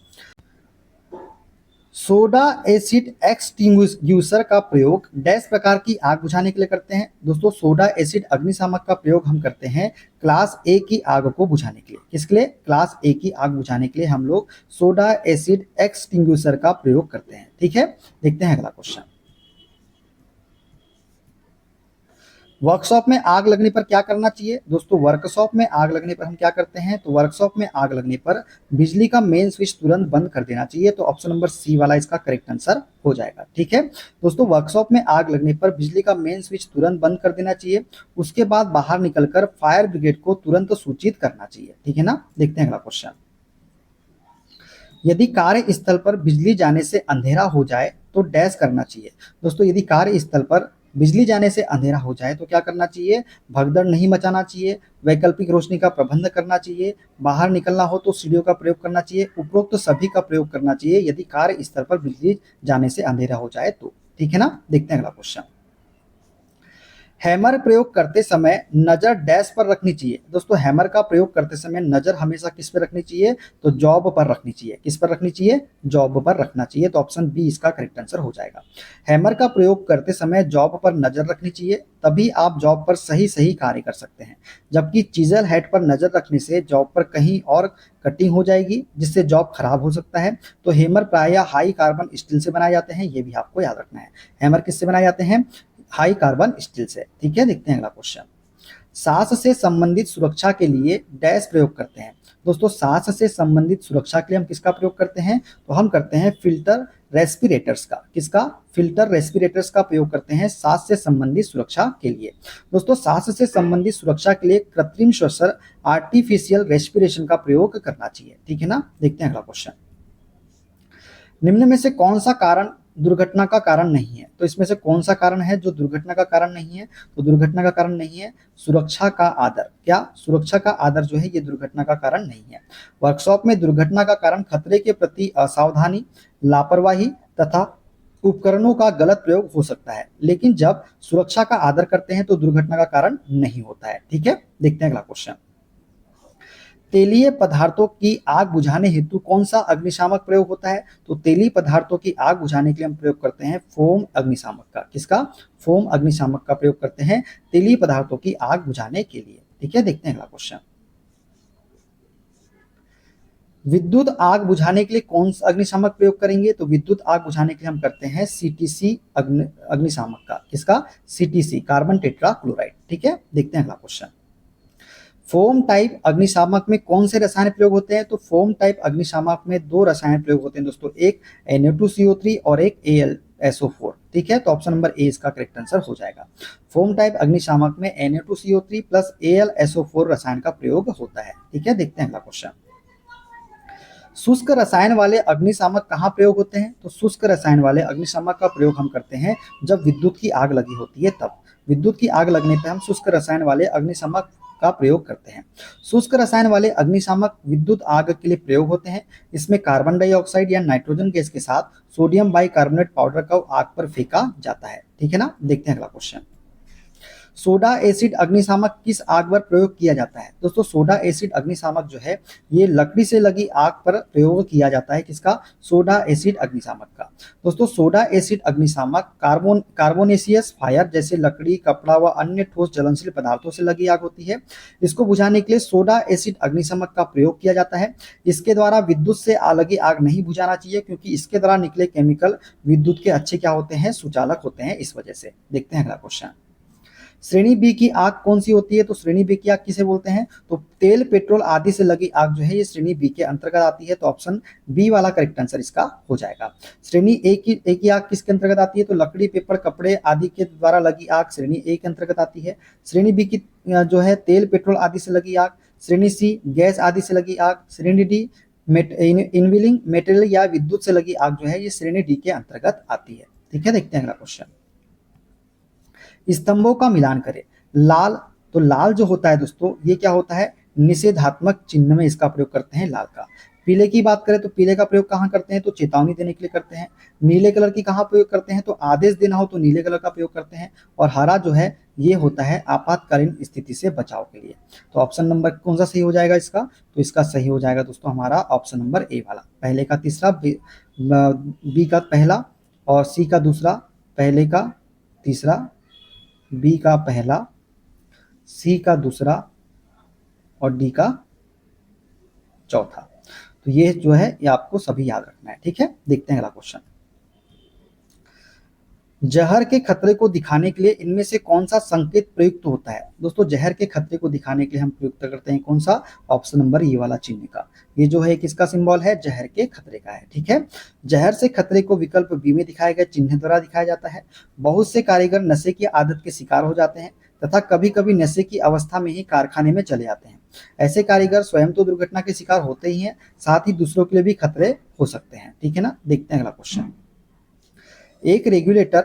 सोडा एसिड एक्सटिंग्विशर का प्रयोग डैश प्रकार की आग बुझाने के लिए करते हैं। दोस्तों सोडा एसिड अग्निशामक का प्रयोग हम करते हैं क्लास ए की आग को बुझाने के लिए। किसके लिए? क्लास ए की आग बुझाने के लिए हम लोग सोडा एसिड एक्सटिंग्विशर का प्रयोग करते हैं। ठीक है, देखते हैं अगला क्वेश्चन। वर्कशॉप में आग लगने पर क्या करना चाहिए? दोस्तों वर्कशॉप में आग लगने पर हम क्या करते हैं? तो वर्कशॉप में आग लगने पर बिजली का मेन स्विच तुरंत बंद कर देना चाहिए। तो ऑप्शन नंबर सी वाला इसका करेक्ट आंसर हो जाएगा। ठीक है दोस्तों, वर्कशॉप में आग लगने पर बिजली का मेन स्विच तुरंत बंद कर देना चाहिए। उसके बाद बाहर निकलकर फायर ब्रिगेड को तुरंत सूचित करना चाहिए। ठीक है ना, देखते हैं अगला क्वेश्चन। यदि कार्यस्थल पर बिजली जाने से अंधेरा हो जाए तो डैश करना चाहिए। दोस्तों यदि कार्यस्थल पर बिजली जाने से अंधेरा हो जाए तो क्या करना चाहिए? भगदड़ नहीं मचाना चाहिए, वैकल्पिक रोशनी का प्रबंध करना चाहिए, बाहर निकलना हो तो सीढ़ियों का प्रयोग करना चाहिए, उपरोक्त सभी का प्रयोग करना चाहिए यदि कार्यस्थल पर बिजली जाने से अंधेरा हो जाए तो। ठीक है ना, देखते हैं अगला क्वेश्चन। हैमर प्रयोग करते समय नजर डैश पर रखनी चाहिए। दोस्तों हैमर का प्रयोग करते समय नजर हमेशा किस पर रखनी चाहिए? तो जॉब पर रखनी चाहिए। किस पर रखनी चाहिए? जॉब पर रखना चाहिए। तो ऑप्शन बी इसका करेक्ट आंसर हो जाएगा। हैमर का प्रयोग करते समय जॉब पर नजर रखनी चाहिए, तभी आप जॉब पर सही सही कार्य कर सकते हैं। जबकि चीजल हेड पर नजर रखने से जॉब पर कहीं और कटिंग हो जाएगी जिससे जॉब खराब हो सकता है। तो हैमर प्रायः हाई कार्बन स्टील से बनाए जाते हैं, ये भी आपको याद रखना है। हैमर किससे बनाए जाते हैं? हाई कार्बन स्टील से। ठीक है, देखते हैं अगला क्वेश्चन। सांस से संबंधित सुरक्षा के लिए डैश प्रयोग करते हैं। दोस्तों सांस से संबंधित सुरक्षा के लिए हम किसका प्रयोग करते हैं? तो हम करते हैं फिल्टर रेस्पिरेटर्स का। किसका? फिल्टर रेस्पिरेटर्स का प्रयोग करते हैं सांस से संबंधित सुरक्षा के लिए। दोस्तों सांस से संबंधित सुरक्षा के लिए कृत्रिम श्वसन आर्टिफिशियल रेस्पिरेशन का प्रयोग करना चाहिए। ठीक है ना, देखते हैं अगला क्वेश्चन। निम्न में से कौन सा कारण दुर्घटना का कारण नहीं है? तो इसमें से कौन सा कारण है जो दुर्घटना का कारण नहीं है? तो दुर्घटना का कारण नहीं है सुरक्षा का आदर। क्या? सुरक्षा का आदर जो है ये दुर्घटना का कारण नहीं है। वर्कशॉप में दुर्घटना का कारण खतरे के प्रति असावधानी, लापरवाही तथा उपकरणों का गलत प्रयोग हो सकता है, लेकिन जब सुरक्षा का आदर करते हैं तो दुर्घटना का कारण नहीं होता है। ठीक है, देखते हैं अगला क्वेश्चन। तेलीय पदार्थों की आग बुझाने हेतु कौन सा अग्निशामक प्रयोग होता है? तो तेलीय पदार्थों की आग बुझाने के लिए हम प्रयोग करते हैं फोम अग्निशामक का। किसका? फोम अग्निशामक का प्रयोग करते हैं तेलीय पदार्थों की आग बुझाने के लिए। ठीक है, देखते हैं अगला क्वेश्चन। विद्युत आग बुझाने के लिए कौन सा अग्निशामक प्रयोग करेंगे? तो विद्युत आग बुझाने के लिए हम करते हैं सीटीसी अग्निशामक का। किसका? CTC, carbon tetra chloride. ठीक है, देखते हैं अगला क्वेश्चन। फोम टाइप अग्निशामक में कौन से रसायन प्रयोग होते हैं? तो फोम टाइप अग्निशामक में दो रसायन प्रयोग होते हैं दोस्तों, एक Na2CO3 और एक AlSO4। ठीक है, तो ऑप्शन नंबर ए इसका करेक्ट आंसर हो जाएगा। फोम टाइप अग्निशामक में Na2CO3 प्लस AlSO4 रसायन का प्रयोग होता है। ठीक है, देखते हैं अगला क्वेश्चन। शुष्क रसायन वाले अग्निशामक कहाँ प्रयोग होते हैं? तो शुष्क रसायन वाले अग्निशामक का प्रयोग हम करते हैं जब विद्युत की आग लगी होती है तब। विद्युत की आग लगने पर हम शुष्क रसायन वाले अग्निशामक का प्रयोग करते हैं। शुष्क रसायन वाले अग्निशामक विद्युत आग के लिए प्रयोग होते हैं। इसमें कार्बन डाइऑक्साइड या नाइट्रोजन गैस के साथ सोडियम बाइकार्बोनेट पाउडर का आग पर फेंका जाता है। ठीक है ना, देखते हैं अगला क्वेश्चन। सोडा एसिड अग्निशामक किस आग पर प्रयोग किया जाता है? दोस्तों सोडा एसिड अग्निशामक जो है ये लकड़ी से लगी आग पर प्रयोग किया जाता है। किसका? सोडा एसिड अग्निशामक का। दोस्तों सोडा एसिड अग्निशामक कार्बोनेशियस फायर जैसे लकड़ी, कपड़ा व अन्य ठोस ज्वलनशील पदार्थों से लगी आग होती है। इसको बुझाने के लिए सोडा एसिड अग्निशामक का प्रयोग किया जाता है। इसके द्वारा विद्युत से लगी आग नहीं बुझाना चाहिए क्योंकि इसके द्वारा निकले केमिकल विद्युत के अच्छे क्या होते हैं? सुचालक होते हैं, इस वजह से। देखते हैं अगला क्वेश्चन। श्रेणी बी की आग कौन सी होती है? तो श्रेणी बी की आग किसे बोलते हैं? तो तेल, पेट्रोल आदि से लगी आग जो है ये श्रेणी बी के अंतर्गत आती है। तो ऑप्शन बी वाला करेक्ट आंसर इसका हो जाएगा। श्रेणी ए की आग किसके अंतर्गत आती है? तो लकड़ी, पेपर, कपड़े आदि के द्वारा लगी आग श्रेणी ए के अंतर्गत आती है। श्रेणी बी की जो है तेल, पेट्रोल आदि से लगी आग। श्रेणी सी गैस आदि से लगी आग। श्रेणी डी इनविलिंग मेटेरियल या विद्युत से लगी आग जो है ये श्रेणी डी के अंतर्गत आती है। ठीक है, देखते हैं अगला क्वेश्चन। स्तंभों का मिलान करें। लाल, तो लाल जो होता है दोस्तों ये क्या होता है, निषेधात्मक चिन्ह में इसका प्रयोग करते हैं लाल का। पीले की बात करें तो पीले का प्रयोग कहाँ करते हैं, तो चेतावनी देने के लिए करते हैं। नीले कलर की कहाँ प्रयोग करते हैं, तो आदेश देना हो तो नीले कलर का प्रयोग करते हैं। और हरा जो है ये होता है आपातकालीन स्थिति से बचाव के लिए। तो ऑप्शन नंबर कौन सा सही हो जाएगा इसका, तो इसका सही हो जाएगा दोस्तों हमारा ऑप्शन नंबर ए वाला, पहले का तीसरा, बी का पहला और सी का दूसरा, पहले का तीसरा, बी का पहला, सी का दूसरा और डी का चौथा। तो ये जो है ये आपको सभी याद रखना है। ठीक है, देखते हैं अगला क्वेश्चन। जहर के खतरे को दिखाने के लिए इनमें से कौन सा संकेत प्रयुक्त होता है। दोस्तों जहर के खतरे को दिखाने के लिए हम प्रयुक्त करते हैं कौन सा, ऑप्शन नंबर ये वाला चिन्ह का। ये जो है किसका सिंबल है, जहर के खतरे का है। ठीक है, जहर से खतरे को विकल्प बी में दिखाए गए चिन्ह द्वारा दिखाया जाता है। बहुत से कारीगर नशे की आदत के शिकार हो जाते हैं तथा कभी कभी नशे की अवस्था में ही कारखाने में चले जाते हैं। ऐसे कारीगर स्वयं तो दुर्घटना के शिकार होते ही हैं, साथ ही दूसरों के लिए भी खतरे हो सकते हैं। ठीक है ना, देखते हैं अगला क्वेश्चन। एक रेगुलेटर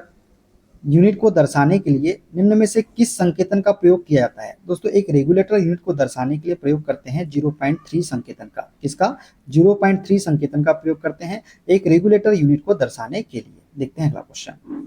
यूनिट को दर्शाने के लिए निम्न में से किस संकेतन का प्रयोग किया जाता है। दोस्तों एक रेगुलेटर यूनिट को दर्शाने के लिए प्रयोग करते हैं 0.3 संकेतन का। किसका, 0.3 संकेतन का प्रयोग करते हैं एक रेगुलेटर यूनिट को दर्शाने के लिए। देखते हैं अगला क्वेश्चन।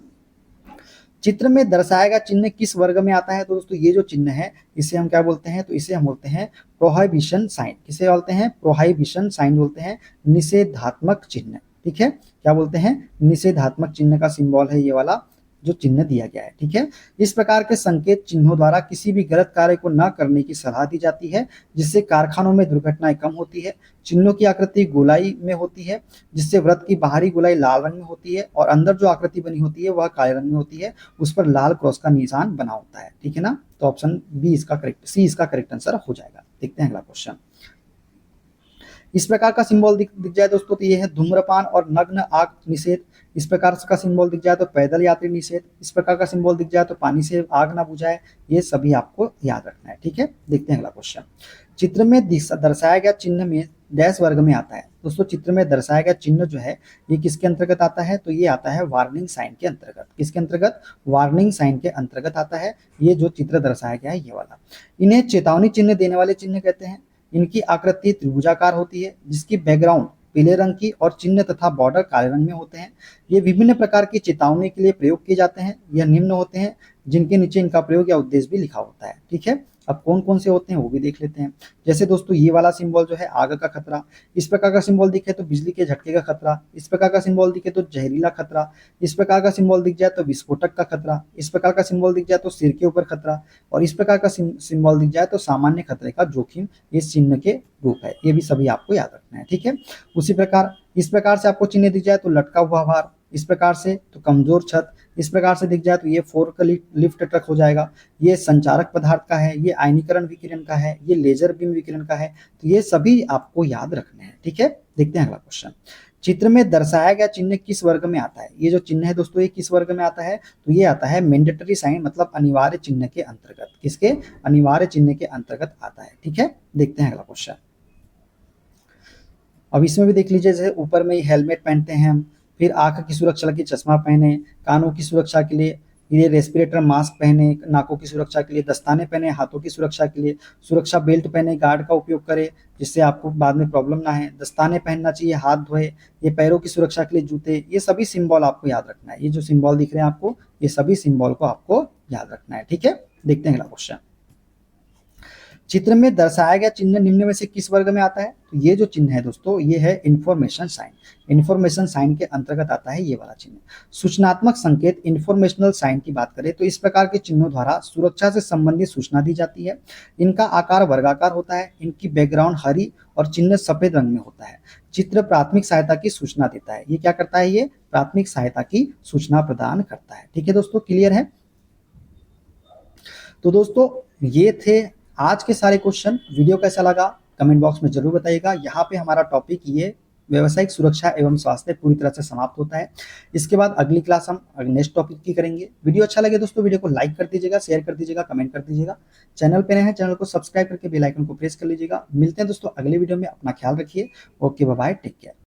चित्र में दर्शाया गया चिन्ह किस वर्ग में आता है। तो दोस्तों ये जो चिन्ह है इसे हम क्या बोलते हैं, तो इसे हम बोलते हैं प्रोहिबिशन साइन। किसे बोलते हैं, प्रोहिबिशन साइन बोलते हैं, निषेधात्मक चिन्ह। ठीक है, क्या बोलते हैं, निषेधात्मक चिन्ह का सिंबल है ये वाला जो चिन्ह दिया गया है। ठीक है, इस प्रकार के संकेत चिन्हों द्वारा किसी भी गलत कार्य को न करने की सलाह दी जाती है, जिससे कारखानों में दुर्घटनाएं कम होती है। चिन्हों की आकृति गोलाई में होती है, जिससे वृत्त की बाहरी गोलाई लाल रंग में होती है और अंदर जो आकृति बनी होती है वह काले रंग में होती है, उस पर लाल क्रॉस का निशान बना होता है। ठीक है ना, तो ऑप्शन बी इसका करेक्ट, सी इसका करेक्ट आंसर हो जाएगा। देखते हैं अगला क्वेश्चन। इस प्रकार का सिंबल दिख जाए दोस्तों तो ये है धूम्रपान और नग्न आग निषेध। इस प्रकार का सिंबल दिख जाए तो पैदल यात्री निषेध। इस प्रकार का सिंबल दिख जाए तो पानी से आग ना बुझाए। ये सभी आपको याद रखना है। ठीक है, देखते हैं अगला क्वेश्चन। चित्र में दर्शाया गया चिन्ह में डैश वर्ग में आता है। दोस्तों चित्र में दर्शाया गया चिन्ह जो है ये किसके अंतर्गत आता है, तो ये आता है वार्निंग साइन के अंतर्गत। किसके अंतर्गत, वार्निंग साइन के अंतर्गत आता है ये जो चित्र दर्शाया गया है ये वाला। इन्हें चेतावनी चिन्ह देने वाले चिन्ह कहते हैं। इनकी आकृति त्रिभुजाकार होती है, जिसकी बैकग्राउंड पीले रंग की और चिन्ह तथा बॉर्डर काले रंग में होते हैं। ये विभिन्न प्रकार की चेतावनी के लिए प्रयोग किए जाते हैं। यह निम्न होते हैं, जिनके नीचे इनका प्रयोग या उद्देश्य भी लिखा होता है। ठीक है, अब कौन कौन से होते हैं वो भी देख लेते हैं। जैसे दोस्तों ये वाला सिंबल जो है आग का खतरा, इस प्रकार का सिंबल दिखे तो बिजली के झटके का खतरा, इस प्रकार का सिंबल दिखे तो जहरीला खतरा, इस प्रकार का सिंबल दिख जाए तो विस्फोटक का खतरा, इस प्रकार का सिंबल दिख जाए तो सिर के ऊपर खतरा, और इस प्रकार का सिंबल दिख जाए तो सामान्य खतरे का जोखिम इस चिन्ह के रूप है। ये भी सभी आपको याद रखना है। ठीक है, उसी प्रकार इस प्रकार से आपको चिन्ह दिख जाए तो लटका हुआ भार, इस प्रकार से तो कमजोर छत, इस प्रकार से दिख जाए तो ये फोर्क लिफ्ट ट्रक हो जाएगा। ये संचारक पदार्थ का है, ये आयनीकरण विकिरण का है, ये लेजर बीम विकिरण का है। तो ये सभी आपको याद रखने हैं। ठीक है, देखते हैं अगला क्वेश्चन। चित्र में दर्शाया गया चिन्ह किस वर्ग में आता है। ये जो चिन्ह है दोस्तों ये किस वर्ग में आता है, तो ये आता है मैंडेटरी साइन, मतलब अनिवार्य चिन्ह के अंतर्गत। किसके, अनिवार्य चिन्ह के अंतर्गत आता है। ठीक है, देखते हैं अगला क्वेश्चन। अब इसमें भी देख लीजिए, जैसे ऊपर में हेलमेट पहनते हैं हम, फिर आंख की सुरक्षा के चश्मा पहने, कानों की सुरक्षा के लिए ये रेस्पिरेटर मास्क पहने, नाकों की सुरक्षा के लिए दस्ताने पहने, हाथों की सुरक्षा के लिए सुरक्षा बेल्ट पहने, गार्ड का उपयोग करें जिससे आपको बाद में प्रॉब्लम ना है, दस्ताने पहनना चाहिए, हाथ धोए, ये पैरों की सुरक्षा के लिए जूते। ये सभी सिंबल आपको याद रखना है। ये जो सिंबल दिख रहे हैं आपको, ये सभी सिंबल को आपको याद रखना है। ठीक है, देखते हैं अगला क्वेश्चन। चित्र में दर्शाया गया चिन्ह निम्न में से किस वर्ग में आता है, तो ये जो चिन्ह है दोस्तों ये है इंफॉर्मेशन साइन। इंफॉर्मेशन साइन के अंतर्गत आता है ये वाला चिन्ह। सूचनात्मक संकेत इंफॉर्मेशनल साइन की बात करें तो इस प्रकार के चिन्हों द्वारा सुरक्षा से संबंधित सूचना दी जाती है। इनका आकार वर्गाकार होता है, इनकी बैकग्राउंड हरी और चिन्ह सफेद रंग में होता है। चित्र प्राथमिक सहायता की सूचना देता है। ये क्या करता है, ये प्राथमिक सहायता की सूचना प्रदान करता है। ठीक है दोस्तों, क्लियर है। तो दोस्तों ये थे आज के सारे क्वेश्चन। वीडियो कैसा लगा कमेंट बॉक्स में जरूर बताइएगा। यहाँ पे हमारा टॉपिक ये व्यावसायिक सुरक्षा एवं स्वास्थ्य पूरी तरह से समाप्त होता है। इसके बाद अगली क्लास हम नेक्स्ट टॉपिक की करेंगे। वीडियो अच्छा लगे दोस्तों वीडियो को लाइक कर दीजिएगा, शेयर कर दीजिएगा, कमेंट कर दीजिएगा। चैनल पे नए हैं चैनल को सब्सक्राइब करके बेल आइकन को प्रेस कर लीजिएगा। मिलते हैं दोस्तों अगले वीडियो में, अपना ख्याल रखिए। Okay bye bye, take care.